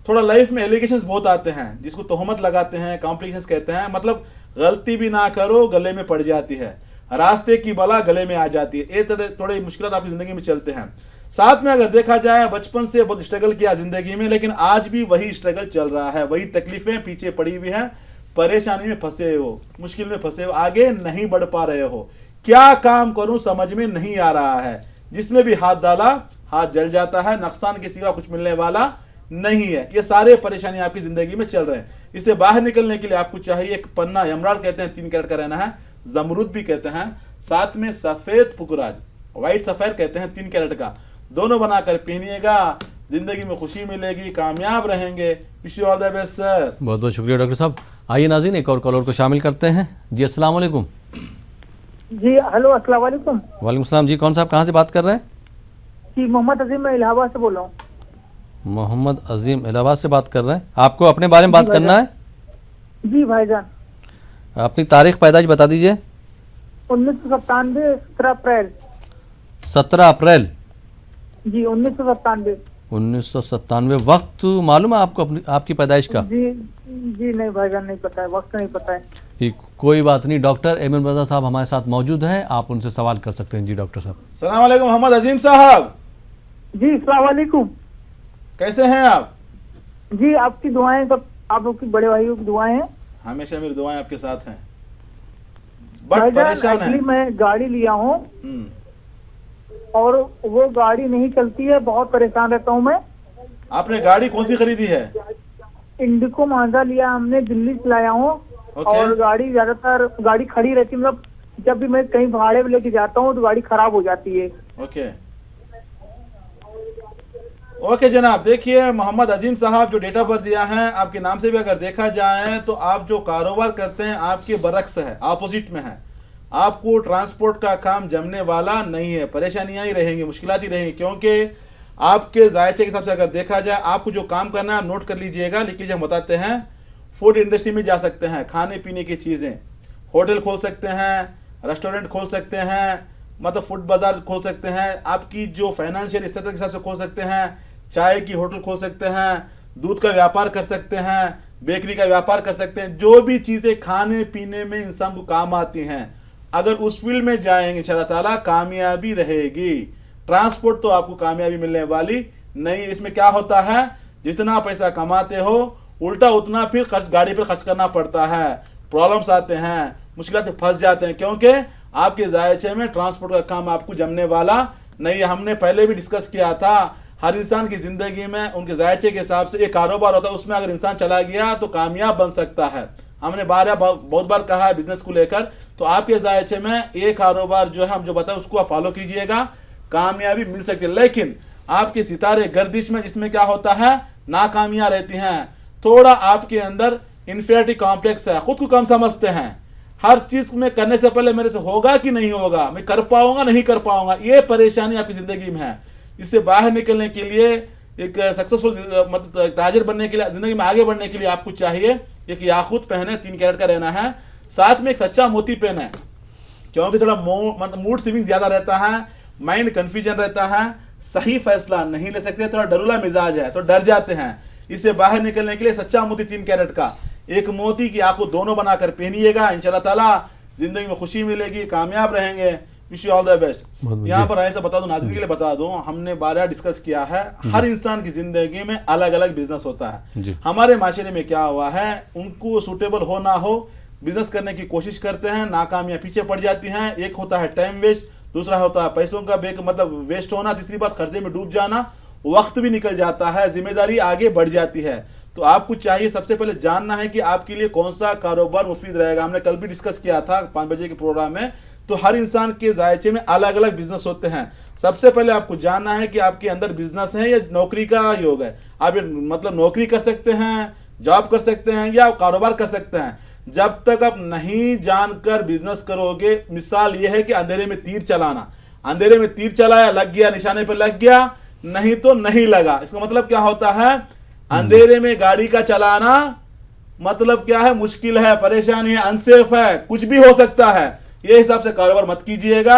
थोड़ा लाइफ में एलिगेशंस बहुत आते हैं, जिसको तोहमत लगाते हैं, कॉम्प्लिकेशंस कहते हैं। मतलब गलती भी ना करो गले में पड़ जाती है, रास्ते की बला गले में आ जाती है। ये थोड़े मुश्किल आपकी जिंदगी में चलते हैं। साथ में अगर देखा जाए बचपन से बहुत स्ट्रगल किया जिंदगी में, लेकिन आज भी वही स्ट्रगल चल रहा है, वही तकलीफें पीछे पड़ी हुई हैं, परेशानी में फंसे हो, मुश्किल में फंसे हो, आगे नहीं बढ़ पा रहे हो। क्या काम करूं समझ में नहीं आ रहा है। जिसमें भी हाथ डाला हाथ जल जाता है, नुकसान के सिवा कुछ मिलने वाला नहीं है। ये सारे परेशानी आपकी जिंदगी में चल रहे हैं। इससे बाहर निकलने के लिए आपको चाहिए एक पन्ना, एमराल्ड कहते हैं 3 कैरेट का रहना है, जमरूद भी कहते हैं, साथ में सफेद पुकराज, व्हाइट सफेद कहते हैं 3 कैरेट का, दोनों बनाकर पहनिएगा, जिंदगी में खुशी मिलेगी, कामयाब रहेंगे। Wish you all the best sir. बहुत बहुत शुक्रिया डॉक्टर साहब। आइए नाज़रीन एक और कॉलर को शामिल करते हैं। जी अस्सलाम वालेकुम। जी हेलो, अस्सलाम वालेकुम। वालेकुम सलाम। जी कौन साहब कहाँ से बात कर रहे हैं? जी मोहम्मद अजीम, मैं इलाहाबाद से बोल रहा हूँ। मोहम्मद अजीम इलाहाबाद से बात कर रहे हैं। आपको अपने बारे में बात करना है? जी भाईजान। अपनी तारीख पैदाइश बता दीजिए। 1997 17 अप्रैल 17 अप्रैल जी 1997 1997। वक्त मालूम है आपको आपकी पैदाइश का? जी जी नहीं भाईजान, नहीं पता है, वक्त नहीं पता है। ये कोई बात नहीं। डॉक्टर एमएम रजा साहब हमारे साथ मौजूद हैं, आप उनसे सवाल कर सकते हैं। जी डॉक्टर साहब। सलाम वालेकुम मोहम्मद अजीम साहब, जी अस्सलाम वालेकुम। कैसे हैं आप? जी आपकी दुआएं, सब आप लोग की बड़े भाइयों की दुआएं हैं। हमेशा मेरी दुआएं आपके साथ हैं। बट भाईजान परेशान है। एक्चुअली मैं गाड़ी लिया हूँ और वो गाड़ी नहीं चलती है, बहुत परेशान रहता हूँ मैं। आपने गाड़ी कौन सी खरीदी है? इंडिको मांजा लिया हमने, दिल्ली से लाया हूँ। और गाड़ी ज्यादातर गाड़ी खड़ी रहती है, मतलब जब भी मैं कहीं भाड़े में लेके जाता हूँ तो गाड़ी खराब हो जाती है। ओके जनाब, देखिए मोहम्मद अजीम साहब जो डेट ऑफ बर्थ दिया है आपके नाम से भी अगर देखा जाए तो आप जो कारोबार करते हैं आपके बरक्स है, अपोजिट में है। आपको ट्रांसपोर्ट का काम जमने वाला नहीं है, परेशानियां ही रहेंगी, मुश्किलात ही रहेंगी, क्योंकि आपके जायचे के हिसाब से अगर देखा जाए आपको जो काम करना है नोट कर लीजिएगा, लिख लीजिए। हम बताते हैं, फूड इंडस्ट्री में जा सकते हैं, खाने पीने की चीज़ें, होटल खोल सकते हैं, रेस्टोरेंट खोल सकते हैं, मतलब फूड बाजार खोल सकते हैं, आपकी जो फाइनेंशियल स्थिति के हिसाब से खोल सकते हैं, चाय की होटल खोल सकते हैं, दूध का व्यापार कर सकते हैं, बेकरी का व्यापार कर सकते हैं। जो भी चीज़ें खाने पीने में इंसान को काम आती हैं, अगर उस फील्ड में जाएंगे इंशाअल्लाह ताला कामयाबी रहेगी। ट्रांसपोर्ट तो आपको कामयाबी मिलने वाली नहीं। इसमें क्या होता है, जितना पैसा कमाते हो उल्टा उतना फिर गाड़ी पर खर्च करना पड़ता है, प्रॉब्लम्स आते हैं, मुश्किलात में फंस जाते हैं, क्योंकि आपके जायचे में ट्रांसपोर्ट का काम आपको जमने वाला नहीं है। हमने पहले भी डिस्कस किया था, हर इंसान की जिंदगी में उनके जायचे के हिसाब से एक कारोबार होता है, उसमें अगर इंसान चला गया तो कामयाब बन सकता है। हमने बहुत बार कहा है बिजनेस को लेकर, तो आपके जायचे में एक कारोबार जो है हम जो बताएं उसको आप फॉलो कीजिएगा, कामयाबी मिल सकती है। लेकिन आपके सितारे गर्दिश में जिसमें क्या होता है, नाकामियां रहती हैं, थोड़ा आपके अंदर इंफीरियरिटी कॉम्प्लेक्स है, खुद को कम समझते हैं, हर चीज में करने से पहले मेरे से होगा कि नहीं होगा, मैं कर पाऊंगा नहीं कर पाऊंगा, ये परेशानी आपकी जिंदगी में है। इससे बाहर निकलने के लिए, एक सक्सेसफुल मतलब ताजिर बनने के लिए, जिंदगी में आगे बढ़ने के लिए आपको चाहिए एक याकूत पहने, 3 कैरेट का रहना है, साथ में एक सच्चा मोती पहने, क्योंकि थोड़ा मूड स्विंग ज्यादा रहता है, माइंड कंफ्यूजन रहता है, सही फैसला नहीं ले सकते, थोड़ा डरुला मिजाज है तो डर जाते हैं। इससे बाहर निकलने के लिए सच्चा मोती 3 कैरेट का एक मोती की आंखों दोनों बनाकर पहनिएगा, इंशाल्लाह ताला जिंदगी में खुशी मिलेगी, कामयाब रहेंगे। Wish you all the best. यहाँ पर ऐसा बता दूं, नाज़रीन के लिए बता दूं, हमने बारह डिस्कस किया है, हर इंसान की जिंदगी में अलग अलग बिजनेस होता है। हमारे माशरे में क्या हुआ है, उनको सूटेबल हो ना हो बिजनेस करने की कोशिश करते हैं, नाकामियां पीछे पड़ जाती हैं। एक होता है टाइम वेस्ट, दूसरा होता है पैसों का मतलब वेस्ट होना, तीसरी बात कर्जे में डूब जाना, वक्त भी निकल जाता है, जिम्मेदारी आगे बढ़ जाती है। तो आपको चाहिए सबसे पहले जानना है कि आपके लिए कौन सा कारोबार मुफीद रहेगा। हमने कल भी डिस्कस किया था 5 बजे के प्रोग्राम में। तो हर इंसान के जायचे में अलग अलग बिजनेस होते हैं। सबसे पहले आपको जानना है कि आपके अंदर बिजनेस है या नौकरी का योग है। आप मतलब नौकरी कर सकते हैं, जॉब कर सकते हैं या कारोबार कर सकते हैं। जब तक आप नहीं जानकर बिजनेस करोगे, मिसाल यह है कि अंधेरे में तीर चलाना, अंधेरे में तीर चलाया, लग गया, निशाने पर लग गया, नहीं तो नहीं लगा। इसका मतलब क्या होता है, अंधेरे में गाड़ी का चलाना मतलब क्या है, मुश्किल है, परेशानी है, अनसेफ है, कुछ भी हो सकता है। ये हिसाब से कारोबार मत कीजिएगा,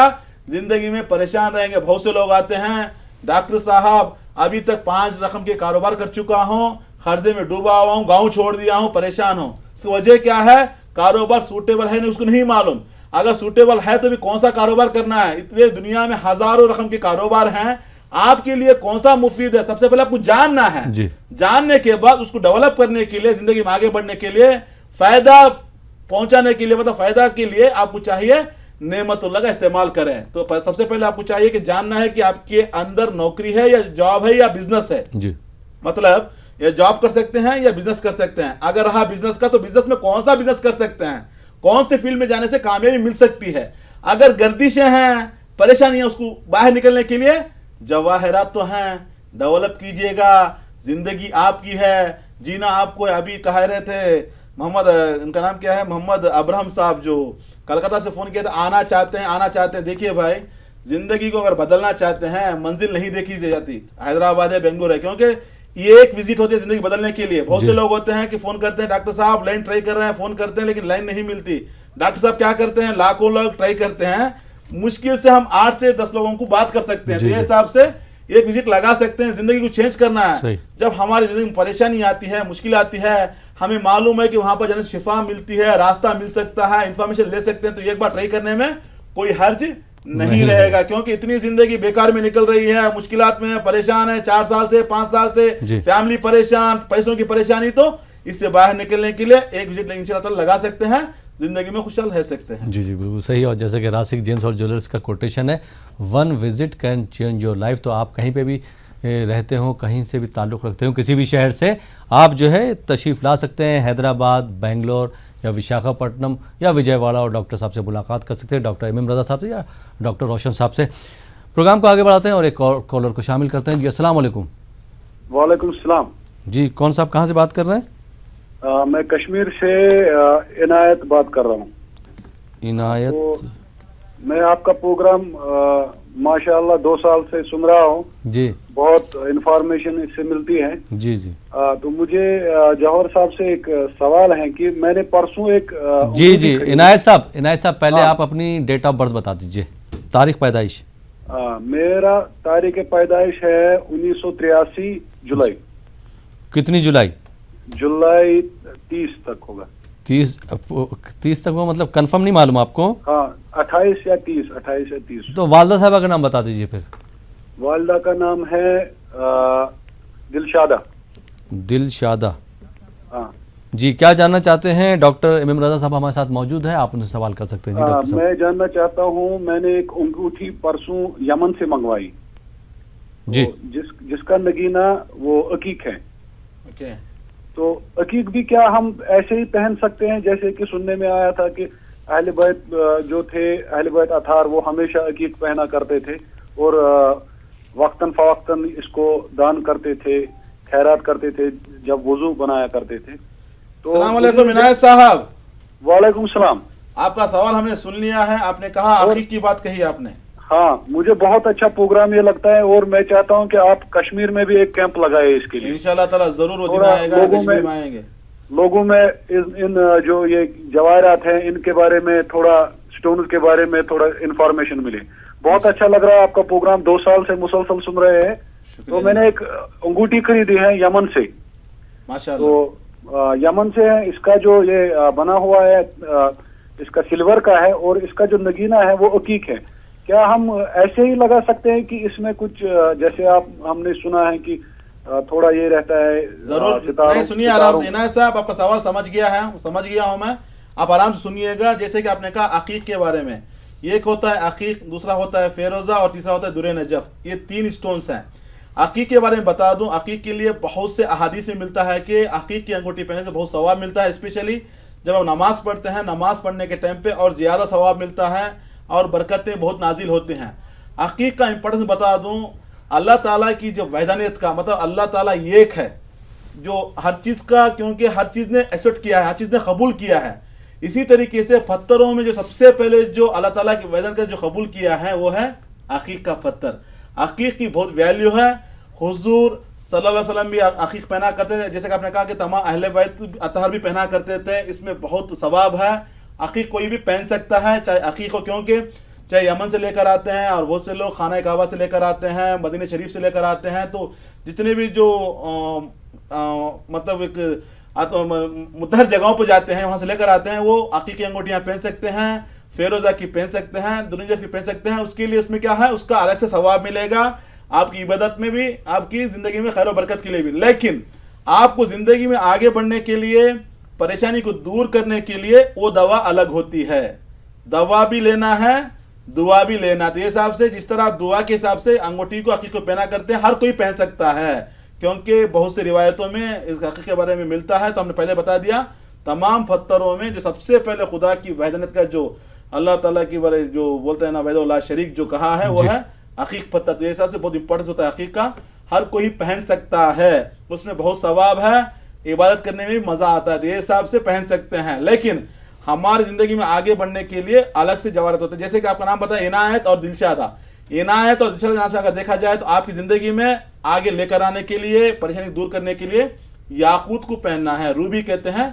जिंदगी में परेशान रहेंगे। बहुत से लोग आते हैं, डॉक्टर साहब अभी तक 5 रकम के कारोबार कर चुका हूं, कर्जे में डूबा हुआ हूं, गांव छोड़ दिया हूं, परेशान हूं। इसकी वजह क्या है, कारोबार सूटेबल है नहीं, उसको नहीं मालूम। अगर सूटेबल है तो भी कौन सा कारोबार करना है। इतने दुनिया में हजारों रकम के कारोबार हैं, आपके लिए कौन सा मुफीद है, सबसे पहले आपको जानना है। जानने के बाद उसको डेवलप करने के लिए, जिंदगी में आगे बढ़ने के लिए, फायदा पहुंचाने के लिए, मतलब फायदा के लिए आपको चाहिए नेमतुल्लाह का इस्तेमाल करें। तो सबसे पहले आपको चाहिए कि जानना है कि आपके अंदर नौकरी है या जॉब है या बिजनेस है जी। मतलब या जॉब कर सकते हैं या बिजनेस कर सकते हैं। अगर रहा बिजनेस का, तो बिजनेस में कौन सा बिजनेस कर सकते हैं, कौन से फील्ड में जाने से कामयाबी मिल सकती है। अगर गर्दिशें हैं, परेशानियां, उसको बाहर निकलने के लिए जवाहरात तो हैं, डेवलप कीजिएगा। जिंदगी आपकी है, जीना आपको। अभी कह रहे थे मोहम्मद, इनका नाम क्या है, मोहम्मद अब्राहम साहब, जो कलकत्ता से फोन किया था, आना चाहते हैं। देखिए भाई, जिंदगी को अगर बदलना चाहते हैं, मंजिल नहीं देखी जाती हैदराबाद है, बेंगलुरु है, क्योंकि ये एक विजिट होती है जिंदगी बदलने के लिए। बहुत से लोग होते हैं कि फोन करते हैं, डॉक्टर साहब लाइन ट्राई कर रहे हैं, फोन करते हैं लेकिन लाइन नहीं मिलती। डॉक्टर साहब क्या करते हैं, लाखों लोग ट्राई करते हैं, मुश्किल से हम 8 से 10 लोगों को बात कर सकते हैं। तो ये हिसाब से एक विजिट लगा सकते हैं। जिंदगी को चेंज करना है। जब हमारी जिंदगी में परेशानी आती है, मुश्किल आती है, हमें मालूम है कि वहां पर जाने से शिफा मिलती है, रास्ता मिल सकता है, इंफॉर्मेशन ले सकते हैं, तो एक बार ट्राई करने में कोई हर्ज नहीं रहेगा। क्योंकि इतनी जिंदगी बेकार में निकल रही है, मुश्किलात में परेशान है, 4 साल से 5 साल से फैमिली परेशान, पैसों की परेशानी, तो इससे बाहर निकलने के लिए एक विजिट इंशाल्लाह लगा सकते हैं, जिंदगी में खुशहाल रह सकते हैं। जी बिल्कुल सही। और जैसे कि रासिक जेम्स और ज्वेलर्स का कोटेशन है, 1 visit can change your life. तो आप कहीं पे भी रहते हो, कहीं से भी ताल्लुक़ रखते हो, किसी भी शहर से आप जो है तशरीफ़ ला सकते हैं। हैदराबाद, बेंगलोर या विशाखापट्टनम या विजयवाड़ा, और डॉक्टर साहब से मुलाकात कर सकते हैं, डॉक्टर एम रज़ा साहब से या डॉक्टर रोशन साहब से। प्रोग्राम को आगे बढ़ाते हैं और एक और कॉलर को शामिल करते हैं। जी अस्सलाम वालेकुम। वालेकुम सलाम। जी कौन साहब कहाँ से बात कर रहे हैं? मैं कश्मीर से इनायत बात कर रहा हूँ। इनायत, तो मैं आपका प्रोग्राम माशाअल्लाह 2 साल से सुन रहा हूँ जी। बहुत इंफॉर्मेशन इससे मिलती है जी जी। तो मुझे जौहर साहब से एक सवाल है कि मैंने परसों एक जी इनायत साहब पहले आप अपनी डेट ऑफ बर्थ बता दीजिए, तारीख पैदाइश। मेरा तारीख पैदाइश है 1983 जुलाई। कितनी जुलाई? जुलाई 30 तक होगा। 30 तक हो, मतलब कंफर्म नहीं मालूम आपको? हाँ 28 या 30। तो वालदा साहब का नाम बता दीजिए फिर। वालदा का नाम है दिलशादा। दिलशादा, हाँ जी। क्या जानना चाहते हैं? डॉक्टर एम रज़ा साहब हमारे साथ मौजूद है, आप उनसे सवाल कर सकते हैं। मैं जानना चाहता हूँ, मैंने एक अंगूठी परसों यमन से मंगवाई जी, तो जिसका नगीना वो अकीक है। ओके। तो अकीक भी क्या हम ऐसे ही पहन सकते हैं? जैसे कि सुनने में आया था कि अहले बैत जो थे, अहले बैत अथार, वो हमेशा अकीक पहना करते थे और वक्तन फवक्तन इसको दान करते थे, खैरात करते थे जब वुजू बनाया करते थे। तो अस्सलाम वालेकुम इनायत साहब। वालेकुम सलाम। आपका सवाल हमने सुन लिया है। आपने कहा अकीक की बात कही आपने। हाँ, मुझे बहुत अच्छा प्रोग्राम ये लगता है और मैं चाहता हूँ कि आप कश्मीर में भी एक कैंप लगाए इसके लिए। इंशाल्लाह ताला जरूर वो दिन आएगा, कश्मीर में आएंगे। लोगों में इन जो ये जवाहरात हैं इनके बारे में थोड़ा, स्टोन्स के बारे में थोड़ा इंफॉर्मेशन मिले। बहुत अच्छा लग रहा है आपका प्रोग्राम, 2 साल से मुसलसल सुन रहे हैं। तो मैंने एक अंगूठी खरीदी है यमन से, माशाल्लाह। तो यमन से है, इसका जो ये बना हुआ है इसका सिल्वर का है और इसका जो नगीना है वो अकीक है। क्या हम ऐसे ही लगा सकते हैं कि इसमें कुछ जैसे हमने सुना है कि थोड़ा ये रहता है? जरूर नहीं, सुनिए आराम से इनायत साहब, आपका सवाल समझ गया हूं मैं। आप आराम से सुनिएगा। जैसे कि आपने कहा अकीक के बारे में, एक होता है अकीक, दूसरा होता है फेरोजा और तीसरा होता है दुरे नजफ। ये 3 स्टोन्स हैं। अकीक के बारे में बता दूं, अकीक के लिए बहुत से अहादीस में मिलता है कि अकीक की अंगूठी पहनने से बहुत सवाब मिलता है। स्पेशली जब हम नमाज पढ़ते हैं, नमाज पढ़ने के टाइम पे और ज्यादा सवाब मिलता है और बरकतें बहुत नाजिल होते हैं। अकीक का इंपॉर्टेंस बता दूं, अल्लाह ताला की जो वहदानियत का मतलब अल्लाह ताला एक है जो हर चीज का, क्योंकि हर चीज ने एक्सेप्ट किया है, हर चीज ने कबूल किया है। इसी तरीके से पत्थरों में जो सबसे पहले जो अल्लाह ताला की वहदानियत का जो कबूल किया है वो है अकीक का पत्थर। अकीक की बहुत वैल्यू है। हुजूर सल्लल्लाहु अलैहि वसल्लम भी अकीक पहना करते थे, जैसे कि आपने कहा कि तमाम अहले बैत अतहर भी पहना करते थे। इसमें बहुत सवाब है। अकीक कोई भी पहन सकता है, चाहे अकीक हो, क्योंकि चाहे यमन से लेकर आते हैं और बहुत से लोग खाना काबा से लेकर आते हैं, मदीना शरीफ से लेकर आते हैं। तो जितने भी जो मतलब एक मुतहर जगहों पर जाते हैं वहां से लेकर आते हैं, वो अकीक की अंगूठियां पहन सकते हैं, फेरोजा की पहन सकते हैं, दुनिया की पहन सकते हैं। उसके लिए उसमें क्या है, उसका अलग से सवाब मिलेगा, आपकी इबादत में भी, आपकी जिंदगी में खैर बरकत के लिए भी। लेकिन आपको जिंदगी में आगे बढ़ने के लिए, परेशानी को दूर करने के लिए वो दवा अलग होती है। दवा भी लेना है, दुआ भी लेना। तो ये हिसाब से जिस तरह आप दुआ के हिसाब से अंगूठी को अकीक को पहना करते हैं, हर कोई पहन सकता है, क्योंकि बहुत सी रिवायतों में इस अकीक के बारे में मिलता है। तो हमने पहले बता दिया, तमाम पत्थरों में जो सबसे पहले खुदा की वहदानियत का जो अल्लाह ताला की बारे जो बोलते हैं ना, वहदहुल्लाह शरीक जो कहा है वो है अकीक पत्थर। तो ये हिसाब से बहुत इंपॉर्टेंस होता है अकीक का। हर कोई पहन सकता है, उसमें बहुत सवाब है, इबादत करने में भी मजा आता है। तो ये हिसाब से पहन सकते हैं। लेकिन हमारी जिंदगी में आगे बढ़ने के लिए अलग से जवाहरात होते हैं। जैसे कि आपका नाम पता है इनायत और दिलशादा। इनायत और दिलशादा के नाम से अगर देखा जाए तो आपकी जिंदगी में आगे लेकर आने के लिए, परेशानी दूर करने के लिए याकूत को पहनना है। रूबी कहते हैं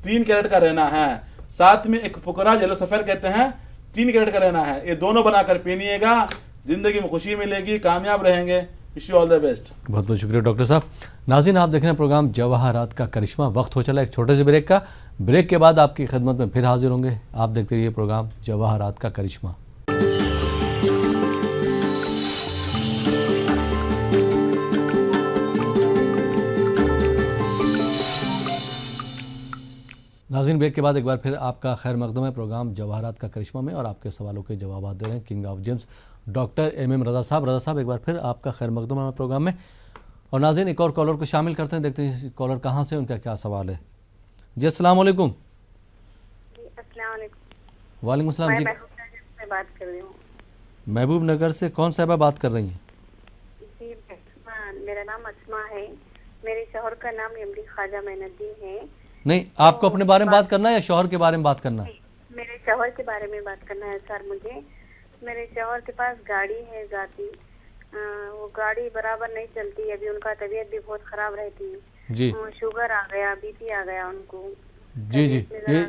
3 कैरेट का रहना है। साथ में एक पुकरा येलो सफेद कहते हैं 3 कैरेट का लेना है। ये दोनों बनाकर पहनिएगा, जिंदगी में खुशी मिलेगी, कामयाब रहेंगे। Wish you all the best. बहुत बहुत शुक्रिया डॉक्टर साहब। नाज़रीन, आप देख रहे हैं प्रोग्राम जवाहरात का करिश्मा। वक्त हो चला एक छोटे से ब्रेक का। ब्रेक के बाद आपकी खिदमत में फिर हाजिर होंगे। आप देखते रहिए प्रोग्राम जवाहरात का करिश्मा। नाज़रीन, ब्रेक के बाद एक बार फिर आपका खैर मकदम है प्रोग्राम जवाहरात का करिश्मा में, और आपके सवालों के जवाब दे रहे हैं king of gems doctor MM रज़ा साहब। रज़ा साहब, एक बार फिर आपका खैर मकदम है प्रोग्राम में। और नाज़रीन, एक और कॉलर को शामिल करते हैं, देखते हैं कॉलर कहाँ से, उनका क्या सवाल है। जी अस्सलाम वालेकुम। वालेकुम अस्सलाम जी। मैं बात कर रही हूँ महबूब नगर से। कौन साहिबा बात कर रही हैं? जी मेरा नाम अस्मा है। मेरे शौहर का नाम MD ख्वाजा मोइनुद्दीन है। नहीं, आपको अपने बारे में बात करना है या शौहर के बारे में बात करना है? मेरे शौहर के बारे में बात करना है सर मुझे। मेरे शौहर के पास गाड़ी है जाती, वो गाड़ी बराबर नहीं चलती। अभी उनका तबीयत भी बहुत खराब रहती है जी। शुगर आ गया, BP आ गया उनको। जी जी। ये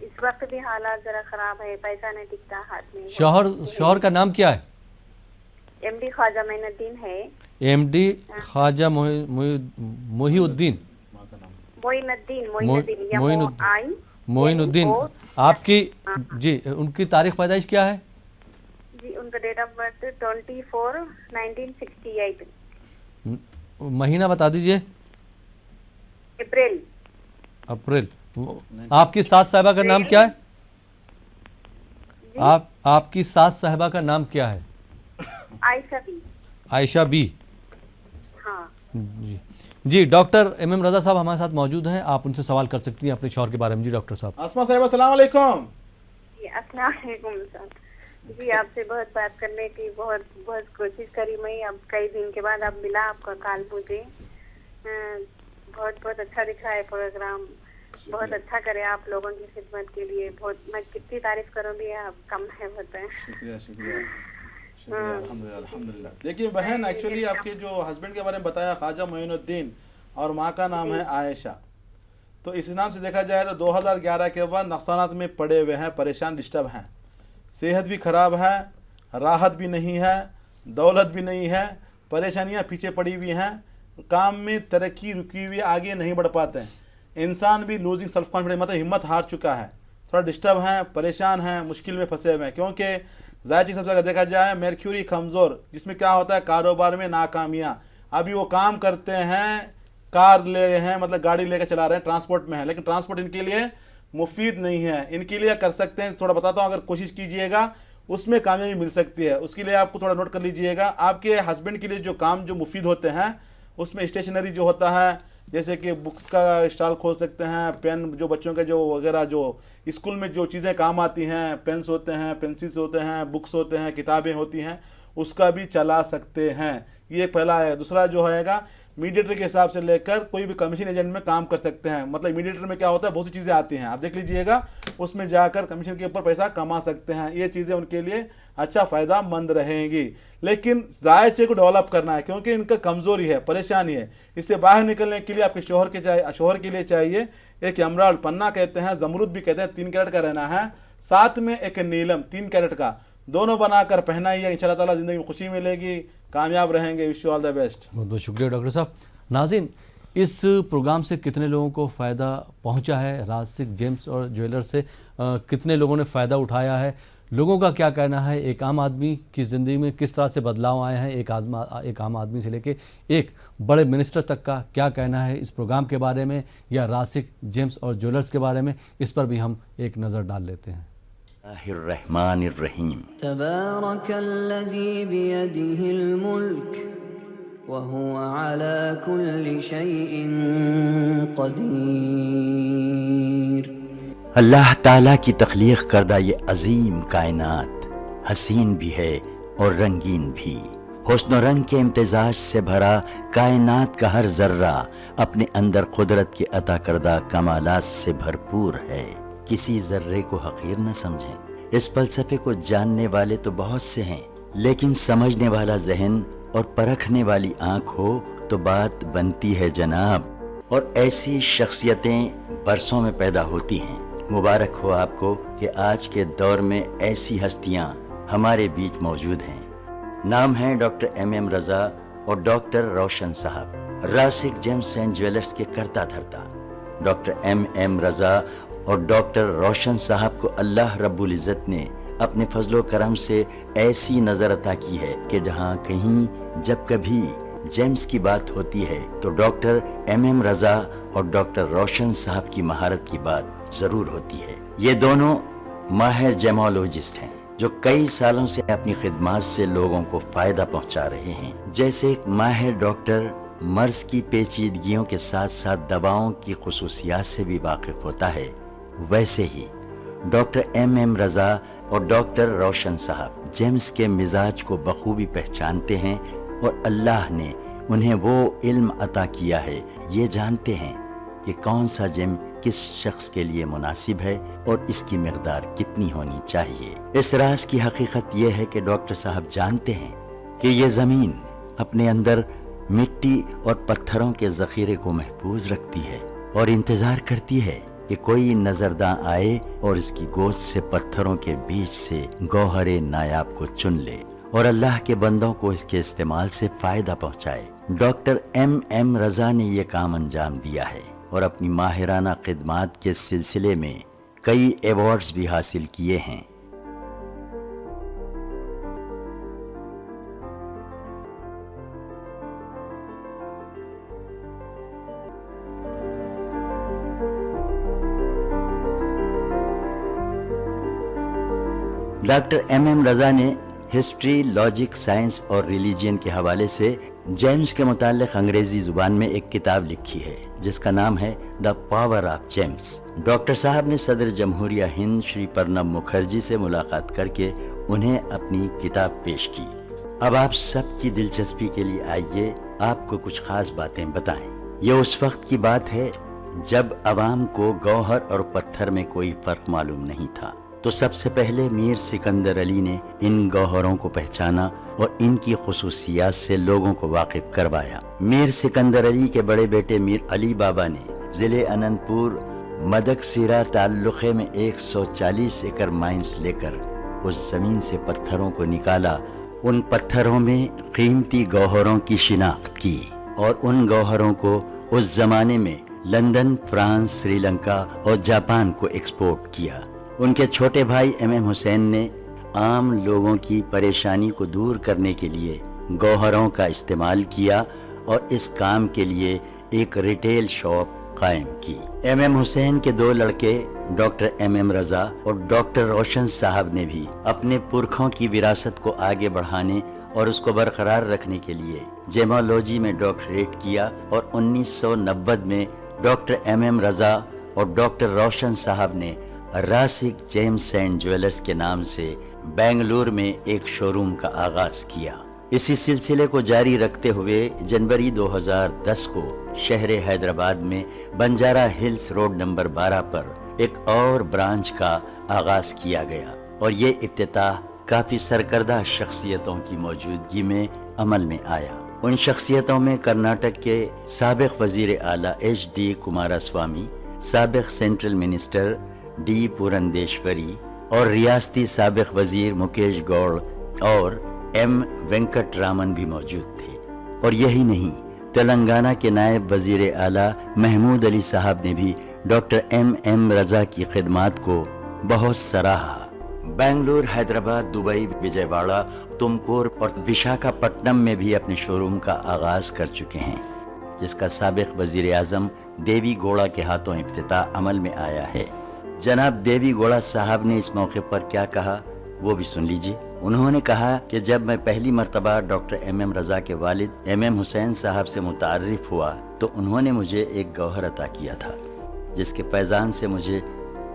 इस वक्त भी हालात जरा खराब है, पैसा नहीं टिकता हाथ में। शौहर का नाम क्या है? MD ख्वाजा मोइनुद्दीन है। MD ख्वाजा मोहिउद्दीन मोइनुद्दीन। आपकी जी उनकी तारीख पैदाइश क्या है? जी उनका डेट ऑफ बर्थ 24/1968। महीना बता दीजिए। अप्रैल। आपकी सास साहिबा का नाम क्या है? आपकी सास साहिबा का नाम क्या है? आयशा बी। हाँ जी जी। डॉक्टर MM रज़ा साहब हमारे साथ मौजूद हैं, आप उनसे सवाल कर सकती हैं अपने शौहर के बारे में। जी डॉक्टर साहब। अस्मा साहिबा अस्सलाम वालेकुम। अस्सलाम वालेकुम सर। जी आपसे बहुत बात करने की बहुत कोशिश करी मैं। अब कई दिन के बाद अब मिला आपका कॉल मुझे। बहुत अच्छा दिखा है प्रोग्राम, बहुत अच्छा करे आप लोगों की खिदमत के लिए। बहुत मैं कितनी तारीफ करूँगी, आप कम है बताएं। शुक्रिया शुक्रिया शुक्रिया। अल्हम्दुलिल्लाह। देखिए बहन, एक्चुअली आपके जो हस्बैंड के बारे में बताया ख्वाजा मोइनुद्दीन और माँ का नाम है आयशा, तो इस नाम से देखा जाए तो 2011 के बाद नुकसानात में पड़े हुए हैं, परेशान डिस्टर्ब हैं। सेहत भी ख़राब है, राहत भी नहीं है, दौलत भी नहीं है, परेशानियाँ पीछे पड़ी हुई हैं, काम में तरक्की रुकी हुई, आगे नहीं बढ़ पाते हैं। इंसान भी लूजिंग सेल्फ कॉन्फिडेंस, मतलब हिम्मत हार चुका है, थोड़ा डिस्टर्ब हैं, परेशान हैं, मुश्किल में फंसे हुए हैं। क्योंकि ज़ाहिर सबसे अगर देखा जाए मर्क्यूरी कमज़ोर, जिसमें क्या होता है कारोबार में नाकामियाँ। अभी वो काम करते हैं, कार ले हैं, मतलब गाड़ी लेकर चला रहे हैं, ट्रांसपोर्ट में है, लेकिन ट्रांसपोर्ट इनके लिए मुफीद नहीं है। इनके लिए कर सकते हैं, थोड़ा बताता हूँ, अगर कोशिश कीजिएगा उसमें कामयाबी मिल सकती है। उसके लिए आपको थोड़ा नोट कर लीजिएगा। आपके हस्बैंड के लिए जो काम जो मुफीद होते हैं उसमें स्टेशनरी जो होता है, जैसे कि बुक्स का स्टॉल खोल सकते हैं, पेन जो बच्चों के जो वगैरह जो स्कूल में जो चीज़ें काम आती हैं, पेन्स होते हैं, पेंसिल्स होते हैं, बुक्स होते हैं, किताबें होती हैं, उसका भी चला सकते हैं। ये पहला है। दूसरा जो होएगा मीडिएटर के हिसाब से लेकर कोई भी कमीशन एजेंट में काम कर सकते हैं। मतलब मीडिएटर में क्या होता है, बहुत सी चीज़ें आती हैं, आप देख लीजिएगा, उसमें जाकर कमीशन के ऊपर पैसा कमा सकते हैं। ये चीज़ें उनके लिए अच्छा फ़ायदा मंद रहेंगी। लेकिन जायचे को डेवलप करना है, क्योंकि इनका कमज़ोरी है, परेशानी है। इससे बाहर निकलने के लिए आपके शोहर के लिए चाहिए एक एमराल्ड, पन्ना कहते हैं, जमरूद भी कहते हैं, 3 कैरेट का रहना है, साथ में एक नीलम 3 कैरेट का, दोनों बनाकर पहनाइए। इंशाअल्लाह ताला ज़िंदगी में खुशी मिलेगी, कामयाब रहेंगे। Wish you all the best. बहुत बहुत शुक्रिया डॉक्टर साहब। नाज़रीन, इस प्रोग्राम से कितने लोगों को फ़ायदा पहुंचा है, रासिक जेम्स और ज्वेलर से कितने लोगों ने फ़ायदा उठाया है, लोगों का क्या कहना है, एक आम आदमी की ज़िंदगी में किस तरह से बदलाव आए हैं, एक आम आदमी से लेके एक बड़े मिनिस्टर तक का क्या कहना है इस प्रोग्राम के बारे में या रासिक जेम्स और ज्वेलर्स के बारे में, इस पर भी हम एक नज़र डाल लेते हैं। रहमानिर्रहीम। तबारकल्लज़ी बियदिहिल मुल्क व हुवा अला कुल्लि शैइन क़दीर। अल्लाह ताला की तख्लीक करदा ये अजीम कायनात हसीन भी है और रंगीन भी। हुस्न और रंग के इम्तिजाज से भरा कायनात का हर जर्रा अपने अंदर कुदरत के अता करदा कमालात से भरपूर है। किसी जर्रे को हकीर न समझें। इस फलसफे को जानने वाले तो बहुत से हैं, लेकिन समझने वाला जहन और परखने वाली आंख हो तो बात बनती है जनाब। और ऐसी शख्सियतें बरसों में पैदा होती हैं, मुबारक हो आपको कि आज के दौर में ऐसी हस्तियां हमारे बीच मौजूद हैं। नाम है डॉक्टर MM रजा और डॉक्टर रोशन साहब, रासिक जेम्स एंड ज्वेलर्स के करता धरता। डॉक्टर MM रजा और डॉक्टर रोशन साहब को अल्लाह रब्बुल इज़्ज़त ने अपने फजलो करम से ऐसी नजर अता की है कि जहाँ कहीं जब कभी जेम्स की बात होती है तो डॉक्टर MM रजा और डॉक्टर रोशन साहब की महारत की बात जरूर होती है। ये दोनों माहिर जेमोलॉजिस्ट हैं जो कई सालों से अपनी खिदमत से लोगों को फायदा पहुंचा रहे हैं। जैसे एक माहिर डॉक्टर मर्ज की पेचीदगियों के साथ साथ दवाओं की खुसूसियात से भी वाकिफ होता है, वैसे ही डॉक्टर MM रजा और डॉक्टर रोशन साहब जेम्स के मिजाज को बखूबी पहचानते हैं और अल्लाह ने उन्हें वो इल्म अता किया है, ये जानते हैं कि कौन सा जेम किस शख्स के लिए मुनासिब है और इसकी मिकदार कितनी होनी चाहिए। इस राज की हकीकत यह है कि डॉक्टर साहब जानते हैं कि ये ज़मीन अपने अंदर मिट्टी और पत्थरों के ज़ख़ीरे को महफूज रखती है और इंतज़ार करती है कि कोई नजरदां आए और इसकी गोश्त से पत्थरों के बीच से गौहरे नायाब को चुन ले और अल्लाह के बंदों को इसके इस्तेमाल से फायदा पहुंचाए। डॉक्टर MM रजा ने ये काम अंजाम दिया है और अपनी माहिराना खिदमात के सिलसिले में कई अवार्ड्स भी हासिल किए हैं। डॉक्टर MM रजा ने हिस्ट्री, लॉजिक, साइंस और रिलीजन के हवाले से जेम्स के मुताल्लिक अंग्रेजी जुबान में एक किताब लिखी है जिसका नाम है the power of gems. Doctor साहब ने सदर जमहूरिया हिंद श्री प्रणब मुखर्जी से मुलाकात करके उन्हें अपनी किताब पेश की। अब आप सबकी दिलचस्पी के लिए आइए आपको कुछ खास बातें बताएं। ये उस वक्त की बात है जब अवाम को गौहर और पत्थर में कोई फर्क मालूम नहीं था, तो सबसे पहले मीर सिकंदर अली ने इन गौहरों को पहचाना और इनकी खुसूसियात से लोगों को वाकिफ करवाया। मीर सिकंदर अली के बड़े बेटे मीर अली बाबा ने जिले अनंतपुर मदकसीरा ताल्लुक़े में 140 एकड़ माइंस लेकर उस जमीन से पत्थरों को निकाला। उन पत्थरों में कीमती गौहरों की शिनाख्त की और उन गौहरों को उस जमाने में लंदन, फ्रांस, श्रीलंका और जापान को एक्सपोर्ट किया। उनके छोटे भाई MM हुसैन ने आम लोगों की परेशानी को दूर करने के लिए गौहरों का इस्तेमाल किया और इस काम के लिए एक रिटेल शॉप कायम की। MM हुसैन के दो लड़के डॉक्टर MM रजा और डॉक्टर रोशन साहब ने भी अपने पुरखों की विरासत को आगे बढ़ाने और उसको बरकरार रखने के लिए जेमोलॉजी में डॉक्टरेट किया और 1990 में डॉक्टर MM रजा और डॉक्टर रोशन साहब ने रासिक जेम्स एंड ज्वेलर्स के नाम से बेंगलुरु में एक शोरूम का आगाज किया। इसी सिलसिले को जारी रखते हुए जनवरी 2010 को शहर हैदराबाद में बंजारा हिल्स रोड नंबर 12 पर एक और ब्रांच का आगाज किया गया और ये इफ्तिताह काफी सरकर्दा शख्सियतों की मौजूदगी में अमल में आया। उन शख्सियतों में कर्नाटक के साबिक वजीर आला HD कुमारस्वामी, साबिक सेंट्रल मिनिस्टर D पुरंदेश्वरी और रियासती साबिक वजीर मुकेश गौड़ और M वेंकटरामन भी मौजूद थे। और यही नहीं, तेलंगाना के नायब वजीर आला महमूद अली साहब ने भी डॉक्टर MM रजा की खिदमात को बहुत सराहा। बेंगलुरु, हैदराबाद, दुबई, विजयवाड़ा, तुमकुर और विशाखापट्टनम में भी अपने शोरूम का आगाज कर चुके हैं, जिसका साबिक वजीर आजम देवी गौड़ा के हाथों इफ्तिताह अमल में आया है। जनाब देवी गौड़ा साहब ने इस मौके पर क्या कहा वो भी सुन लीजिए। उन्होंने कहा कि जब मैं पहली मर्तबा डॉक्टर MM रजा के वालिद MM हुसैन साहब से मुतारिफ हुआ तो उन्होंने मुझे एक गौहर अता किया था, जिसके फैजान से मुझे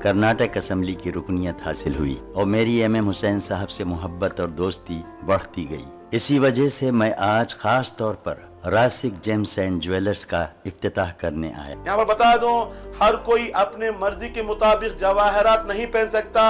कर्नाटक असम्बली की रुकनियत हासिल हुई और मेरी MM हुसैन साहब से मोहब्बत और दोस्ती बढ़ती गई। इसी वजह से मैं आज खास तौर पर रासिक जेम्स एंड ज्वेलर्स का इफ्तिताह करने आया। यहाँ पर बता दूं, हर कोई अपने मर्जी के मुताबिक जवाहरात नहीं पहन सकता,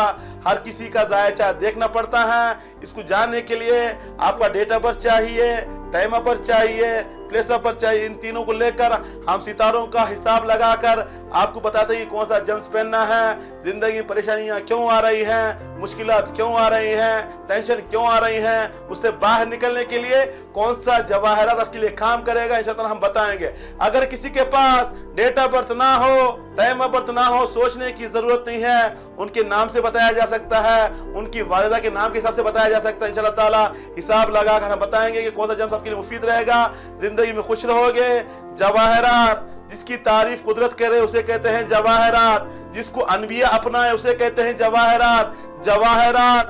हर किसी का जायचा देखना पड़ता है। इसको जानने के लिए आपका डेट ऑफ बर्थ चाहिए, टाइम ऑफ बर्थ चाहिए, प्लेसअप पर चाहिए। इन तीनों को लेकर हम सितारों का हिसाब लगाकर आपको बताते हैं कि कौन सा जम्स पहनना है, जिंदगी में परेशानियां क्यों आ रही हैं, मुश्किलात क्यों आ रही हैं, टेंशन क्यों आ रही हैं, उससे बाहर निकलने के लिए कौन सा जवाहरात आपके लिए काम करेगा, इंशाअल्लाह हम बताएंगे। अगर किसी के पास डेट ऑफ बर्थ ना हो, टाइम ऑफ बर्थ ना हो, सोचने की जरूरत नहीं है, उनके नाम से बताया जा सकता है, उनकी वालिदा के नाम के हिसाब से बताया जा सकता है। इंशाअल्लाह ताला हिसाब लगाकर हम बताएंगे कि कौन सा जम्स आपके लिए मुफीद रहेगा, जिंदगी में खुश रहोगे। जवाहरात, जिसकी तारीफ कुदरत करे उसे कहते हैं जवाहरात, जिसको अनबिया अपनाए उसे कहते हैं जवाहरात। जवाहरात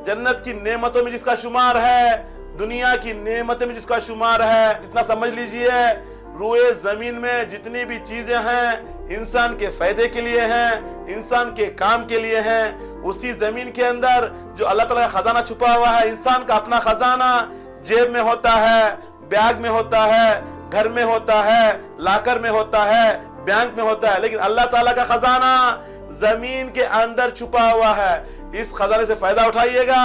जन्नत की नेमतों में जिसका शुमार है, दुनिया की नेमतों में जिसका शुमार है। इतना समझ लीजिए, रूए जमीन में जितनी भी चीजें हैं इंसान के फायदे के लिए हैं, इंसान के काम के लिए हैं। उसी जमीन के अंदर जो अल्लाह ताला का खजाना छुपा हुआ है, इंसान का अपना खजाना जेब में होता है, बैग में होता है, घर में होता है, लाकर में होता है, बैंक में होता है, लेकिन अल्लाह ताला का खजाना जमीन के अंदर छुपा हुआ है। इस खजाने से फायदा उठाइएगा,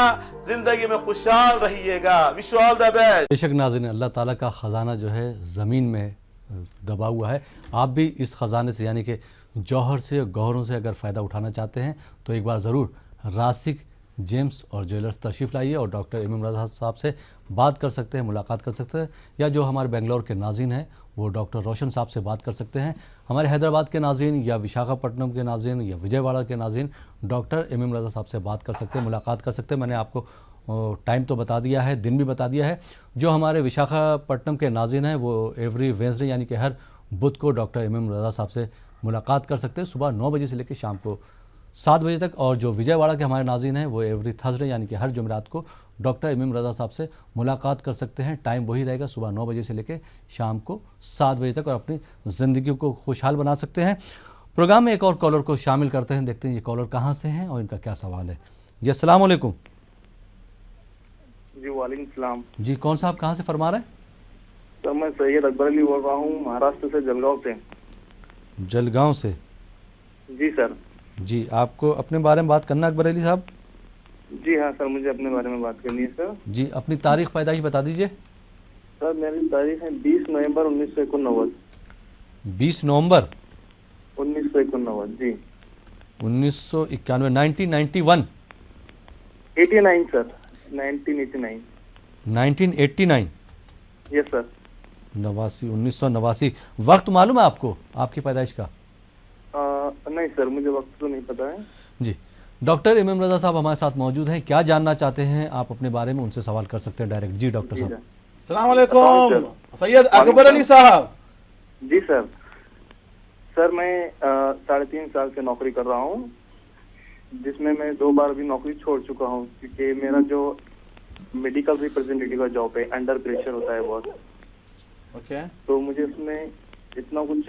जिंदगी में खुशहाल रहिएगा। Wish you all the best. बेशक नाज़रीन, अल्लाह ताला का ख़जाना जो है ज़मीन में दबा हुआ है। आप भी इस ख़जाने से यानी कि जौहर से, गौहरों से अगर फ़ायदा उठाना चाहते हैं तो एक बार ज़रूर रासिक जेम्स और ज्वेलर्स तशरीफ़ लाइए और डॉक्टर इमाम रज़ा साहब से बात कर सकते हैं, मुलाकात कर सकते हैं, या जो हमारे बेंगलोर के नाज़रीन हैं वो डॉक्टर रोशन साहब से बात कर सकते हैं। हमारे हैदराबाद के नाज़रीन या विशाखापट्टनम के नाज़रीन या विजयवाड़ा के नाज़रीन डॉक्टर इमाम रज़ा साहब से बात कर सकते हैं, मुलाकात कर सकते हैं। मैंने आपको टाइम तो बता दिया है, दिन भी बता दिया है। जो हमारे विशाखापट्टनम के नाज़रीन हैं वो एवरी वेंसडे यानी कि हर बुध को डॉक्टर इमाम रज़ा साहब से मुलाकात कर सकते हैं, सुबह 9 बजे से लेकर शाम को 7 बजे तक। और जो विजयवाड़ा के हमारे नाज़रीन हैं वो एवरी थर्सडे यानी कि हर जुमेरात को डॉक्टर इमाम रज़ा साहब से मुलाकात कर सकते हैं। टाइम वही रहेगा, सुबह 9 बजे से लेकर शाम को 7 बजे तक, और अपनी ज़िंदगी को खुशहाल बना सकते हैं। प्रोग्राम में एक और कॉलर को शामिल करते हैं, देखते हैं ये कॉलर कहाँ से हैं और इनका क्या सवाल है। जी अस्सलाम वालेकुम। जी वालेकुम सलाम। जी कौन साहब कहाँ से फरमा रहे हैं? सर मैं सैयद अकबर अली बोल रहा हूँ, महाराष्ट्र से, जलगांव से। जलगांव से? जी सर। जी आपको अपने बारे में बात करना अकबर अली साहब? जी हाँ सर, मुझे अपने बारे में बात करनी है सर। जी अपनी तारीख पैदाइश बता दीजिए। सर मेरी तारीख है 20 नवंबर 1989। 20 नवंबर 1989। जी 1991, 1991? 89 सर, 1989। 1989? Yes sir. 1989। वक्त मालूम है आपको आपकी पैदाइश का? नहीं सर, मुझे वक्त तो नहीं पता है। जी डॉक्टर इमाम रज़ा साहब हमारे साथ मौजूद हैं, क्या जानना चाहते हैं आप अपने बारे में, उनसे सवाल कर सकते हैं डायरेक्ट। जी डॉक्टर साहब। अस्सलाम वालेकुम सैयद अकबर अली साहब। जी सर। सर मैं 3.5 साल से नौकरी कर रहा हूँ, जिसमें मैं 2 बार भी नौकरी छोड़ चुका हूँ, क्योंकि मेरा जो मेडिकल रिप्रेजेंटेटिव का जॉब है, अंडर प्रेशर होता है बहुत। ओके। तो मुझे उसमें इतना कुछ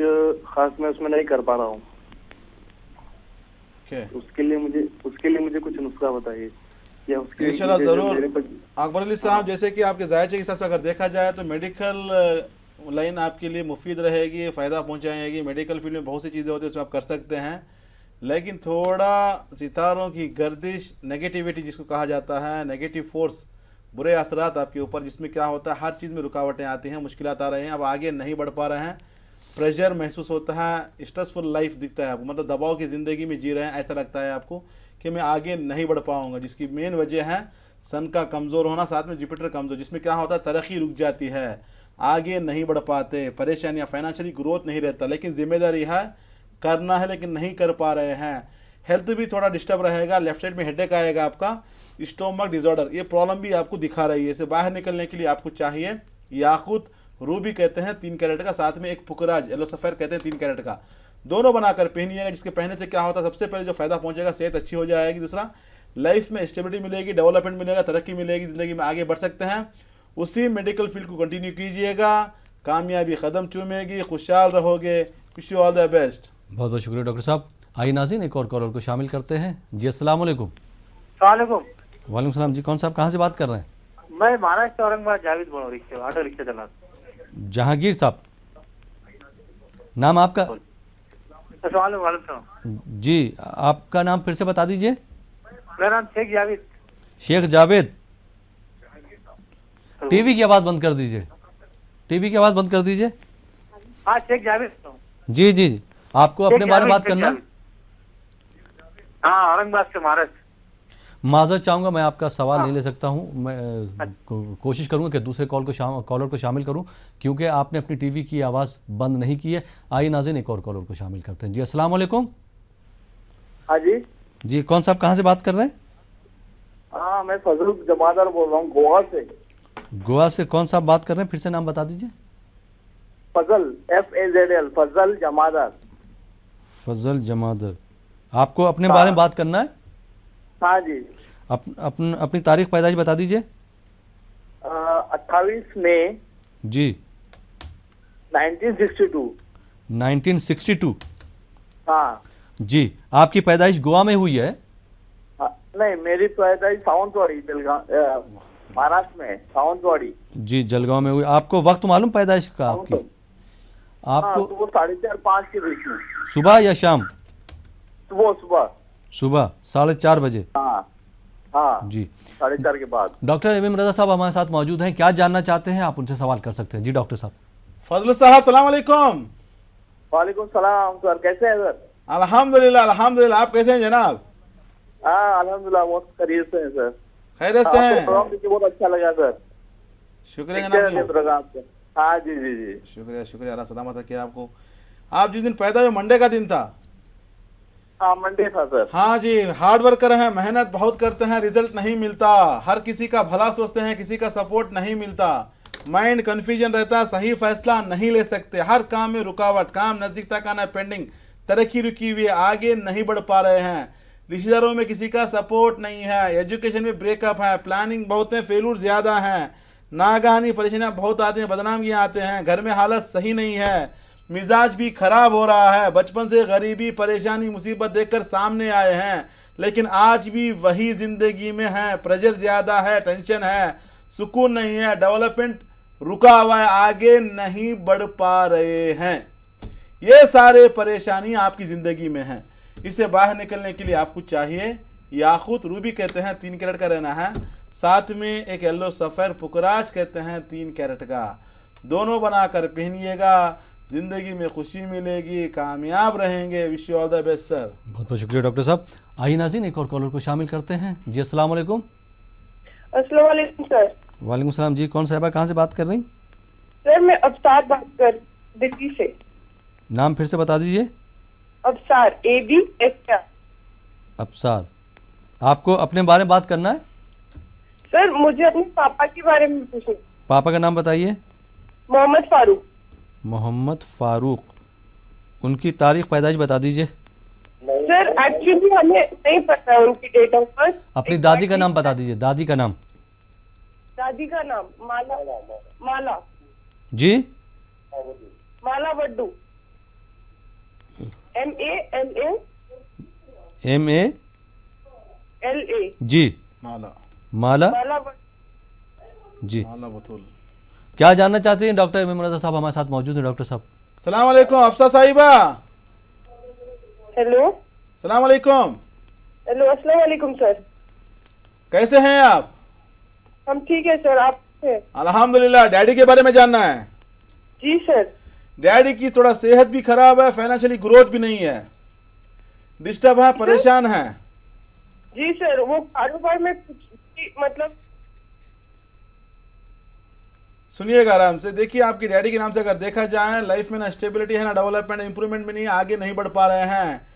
खास मैं उसमें नहीं कर पा रहा हूँ। उसके लिए मुझे कुछ नुस्खा बताइए, या उसके इंशाल्लाह जरूर। अकबर अली साहब, जैसे कि आपके जायचे के हिसाब से अगर देखा जाए तो मेडिकल लाइन आपके लिए मुफीद रहेगी, फ़ायदा पहुंचाएगी। मेडिकल फील्ड में बहुत सी चीज़ें होती है, उसमें आप कर सकते हैं, लेकिन थोड़ा सितारों की गर्दिश, नेगेटिविटी जिसको कहा जाता है, नेगेटिव फोर्स, बुरे असरात आपके ऊपर, जिसमें क्या होता है हर चीज़ में रुकावटें आती हैं, मुश्किलात आ रहे हैं, अब आगे नहीं बढ़ पा रहे हैं, प्रेशर महसूस होता है, स्ट्रेसफुल लाइफ दिखता है आपको, मतलब दबाव की ज़िंदगी में जी रहे हैं, ऐसा लगता है आपको कि मैं आगे नहीं बढ़ पाऊंगा, जिसकी मेन वजह है सन का कमज़ोर होना, साथ में जुपिटर कमज़ोर, जिसमें क्या होता है तरक्की रुक जाती है, आगे नहीं बढ़ पाते, परेशानियाँ, फाइनेंशियली ग्रोथ नहीं रहता, लेकिन जिम्मेदारी है, करना है लेकिन नहीं कर पा रहे हैं। हेल्थ भी थोड़ा डिस्टर्ब रहेगा, लेफ्ट साइड में हेडेक आएगा आपका, स्टोमक डिसऑर्डर, ये प्रॉब्लम भी आपको दिखा रही है। इससे बाहर निकलने के लिए आपको चाहिए याकूत, रूबी कहते हैं 3 कैरेट का, साथ में एक पुकराज येलो सफ़ेर कहते हैं 3 कैरेट का, दोनों बनाकर पहनिएगा, जिसके पहनने से क्या होता है, सबसे पहले जो फायदा पहुंचेगा, सेहत अच्छी हो जाएगी, दूसरा लाइफ में स्टेबिलिटी मिलेगी, डेवलपमेंट मिलेगा, तरक्की मिलेगी, ज़िंदगी में आगे बढ़ सकते हैं। उसी मेडिकल फील्ड को कंटिन्यू कीजिएगा, कामयाबी कदम चूमेगी, खुशहाल रहोगे। Wish you all the best. बहुत बहुत शुक्रिया डॉक्टर साहब। आइए नाज़रीन एक और कॉलर को शामिल करते हैं। जी अस्सलाम वालेकुम। वालेकुम सलाम। जी कौन साहब कहाँ से बात कर रहे हैं? मैं महाराष्ट्र औरंगाबाद जावेद बोल रहा हूँ, ऑटो रिक्शा चला। जहांगीर साहब नाम आपका? जी आपका नाम फिर से बता दीजिए। मेरा नाम शेख जावेद। शेख जावेद। टीवी की आवाज़ बंद कर दीजिए। टीवी की आवाज़ बंद कर दीजिए। हाँ शेख जावेद हूँ। जी जी जी, आपको अपने बारे में बात करना है। हाँ औरंगाबाद से महाराष्ट्र। माजरत चाहूँगा, मैं आपका सवाल नहीं ले सकता हूँ। मैं कोशिश करूँगा कि दूसरे कॉलर को शामिल करूँ, क्योंकि आपने अपनी टीवी की आवाज़ बंद नहीं की है। आइए नाज़रीन, एक और कॉलर को शामिल करते हैं। जी अस्सलाम वालेकुम। हाँ जी जी, कौन साहब कहाँ से बात कर रहे हैं? हाँ मैं फजल जमादार बोल रहा हूँ गोवा से। गोवा से कौन साहब बात कर रहे हैं? फिर से नाम बता दीजिए। फजल FAZL फजल जमादार। फजल जमादार, आपको अपने बारे में बात करना है? हाँ जी। अपनी तारीख पैदाइश बता दीजिए। 28 मई जी 1962। 1962। हाँ जी, आपकी पैदाइश गोवा में हुई है? नहीं, मेरी पैदाइश सावंतवाड़ी महाराष्ट्र में सावंतवाड़ी। जी, जलगांव में हुई। आपको वक्त मालूम पैदाइश का आपकी? आपको तो 4:30-5 के बीच में। सुबह या शाम? सुबह। सुबह 4:30 बजे। हाँ हाँ जी, 4:30 के बाद। डॉक्टर एम रजा साहब हमारे साथ मौजूद हैं। क्या जानना चाहते हैं आप? उनसे सवाल कर सकते हैं। जी डॉक्टर साहब। फजल साहब सलाम अलैकुम। वालेकुम सलाम सर, कैसे हैं सर? अल्हम्दुलिल्लाह अल्हम्दुलिल्लाह, आप कैसे हैं जनाब? हाँ अल्हम्दुलिल्लाह, बहुत खैरियत से हैं सर। खैरियत से हैं? प्रोग्राम देखिए, बहुत अच्छा लगा सर। शुक्रिया जनाब। प्रोग्राम से। हाँ जी जी जी, शुक्रिया शुक्रिया, अल्लाह सलामत रखे आपको। आप जिस दिन पैदा हुए मंडे का दिन था? हाँ मंडे था सर। हाँ जी, हार्ड वर्कर हैं, मेहनत बहुत करते हैं, रिजल्ट नहीं मिलता। हर किसी का भला सोचते हैं, किसी का सपोर्ट नहीं मिलता। माइंड कन्फ्यूजन रहता, सही फैसला नहीं ले सकते, हर काम में रुकावट, काम नजदीक तक आना पेंडिंग, तरक्की रुकी हुई है, आगे नहीं बढ़ पा रहे हैं। रिश्तेदारों में किसी का सपोर्ट नहीं है, एजुकेशन में ब्रेकअप है, प्लानिंग बहुत है, फेलूर ज़्यादा हैं, नागहानी परेशानियाँ बहुत आती हैं, बदनामियाँ आते हैं, घर में हालत सही नहीं है, मिजाज भी खराब हो रहा है। बचपन से गरीबी परेशानी मुसीबत देखकर सामने आए हैं, लेकिन आज भी वही ज़िंदगी में हैं। प्रेशर ज़्यादा है, टेंशन है, सुकून नहीं है, डेवलपमेंट रुका हुआ है, आगे नहीं बढ़ पा रहे हैं। ये सारे परेशानी आपकी ज़िंदगी में हैं। इससे बाहर निकलने के लिए आपको चाहिए याकूत रूबी कहते हैं 3 कैरेट का रहना है, साथ में एक येलो सफ़र पुकराज कहते हैं 3 कैरेट का, दोनों बनाकर पहनिएगा। जिंदगी में खुशी मिलेगी, कामयाब रहेंगे। Wish you all the best sir. बहुत बहुत शुक्रिया डॉक्टर साहब। आइए नाज़रीन, एक और कॉलर को शामिल करते हैं। जी अस्सलाम वालेकुम। अस्सलाम वालेकुम सर। वालेकुम सलाम। जी कौन साहिबा कहाँ से बात कर रही? सर मैं अबसार बात कर दिल्ली से। नाम फिर से बता दीजिए। अबसार, ABSR। अबसार, आपको अपने बारे में बात करना है? सर मुझे अपने पापा के बारे में पूछना। पापा का नाम बताइए। मोहम्मद फारूक। मोहम्मद फारूक, उनकी तारीख पैदाइश बता दीजिए। सर एक्चुअली हमें नहीं पता है उनकी डेट ऑफ बर्थ। अपनी दादी का नाम बता दीजिए। दादी का नाम? दादी का नाम माला। जी माला वड्डू। MALA। जी माला जी। माला बतूल। क्या जानना चाहते हैं? डॉक्टर एम रजा साहब हमारे साथ मौजूद हैं। डॉक्टर साहब सलाम अलैकुम। अफसा साहिबा। हेलो। सलाम अलैकुम। हेलो अस्सलाम वालेकुम सर। कैसे हैं आप? हम ठीक है सर, आप हैं? अल्हम्दुलिल्लाह। डैडी के बारे में जानना है? जी सर। डैडी की थोड़ा सेहत भी खराब है, फाइनेंशियली ग्रोथ भी नहीं है, डिस्टर्ब है, परेशान है। जी सर, वो कारोबार में मतलब सुनिएगा आराम से। देखिए आपकी डैडी के नाम से अगर देखा जाए, लाइफ में ना स्टेबिलिटी है, ना डेवलपमेंट, इंप्रूवमेंट भी नहीं, आगे नहीं बढ़ पा रहे हैं।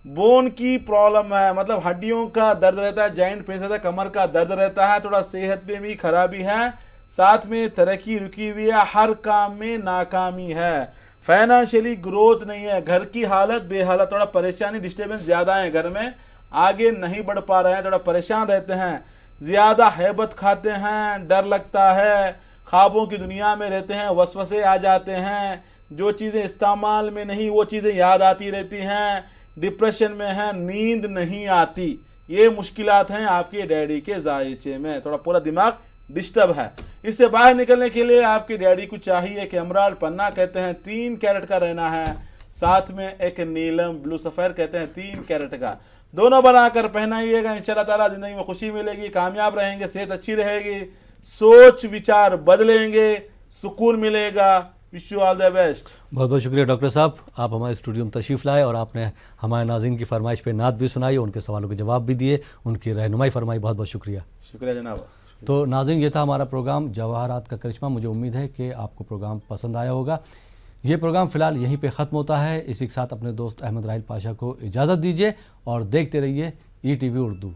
बोन की प्रॉब्लम है, मतलब हड्डियों का दर्द रहता है, जॉइंट पेन रहता है, कमर का दर्द रहता है, थोड़ा सेहत में भी खराबी है, साथ में तरक्की रुकी हुई है, हर काम में नाकामी है, फाइनेंशियली ग्रोथ नहीं है, घर की हालत बेहालत, थोड़ा परेशानी डिस्टर्बेंस ज़्यादा है, घर में आगे नहीं बढ़ पा रहे हैं, थोड़ा परेशान रहते हैं, ज़्यादा हैबत खाते हैं, डर लगता है, ख्वाबों की दुनिया में रहते हैं, वसवसे आ जाते हैं, जो चीज़ें इस्तेमाल में नहीं वो चीज़ें याद आती रहती हैं, डिप्रेशन में है, नींद नहीं आती। ये मुश्किलात हैं आपके डैडी के जायचे में, थोड़ा पूरा दिमाग डिस्टर्ब है। इससे बाहर निकलने के लिए आपके डैडी को चाहिए कि एमराल्ड पन्ना कहते हैं 3 कैरेट का रहना है, साथ में एक नीलम ब्लू सफ़ेर कहते हैं 3 कैरेट का, दोनों बनाकर पहनाइएगा। इंशाल्लाह ताला जिंदगी में खुशी मिलेगी, कामयाब रहेंगे, सेहत अच्छी रहेगी, सोच विचार बदलेंगे, सुकून मिलेगा। Wish you all the best. बहुत बहुत शुक्रिया डॉक्टर साहब, आप हमारे स्टूडियो में तशरीफ़ लाए और आपने हमारे नाज़रीन की फरमाइश पे नात भी सुनाई, उनके सवालों के जवाब भी दिए, उनकी रहनुमाई फरमाई। बहुत बहुत शुक्रिया। शुक्रिया जनाब। तो नाज़रीन, ये था हमारा प्रोग्राम जवाहरात का करिश्मा। मुझे उम्मीद है कि आपको प्रोग्राम पसंद आया होगा। ये प्रोग्राम फ़िलहाल यहीं पे ख़त्म होता है। इसी के साथ अपने दोस्त अहमद राहिल पाशा को इजाज़त दीजिए और देखते रहिए ETV उर्दू।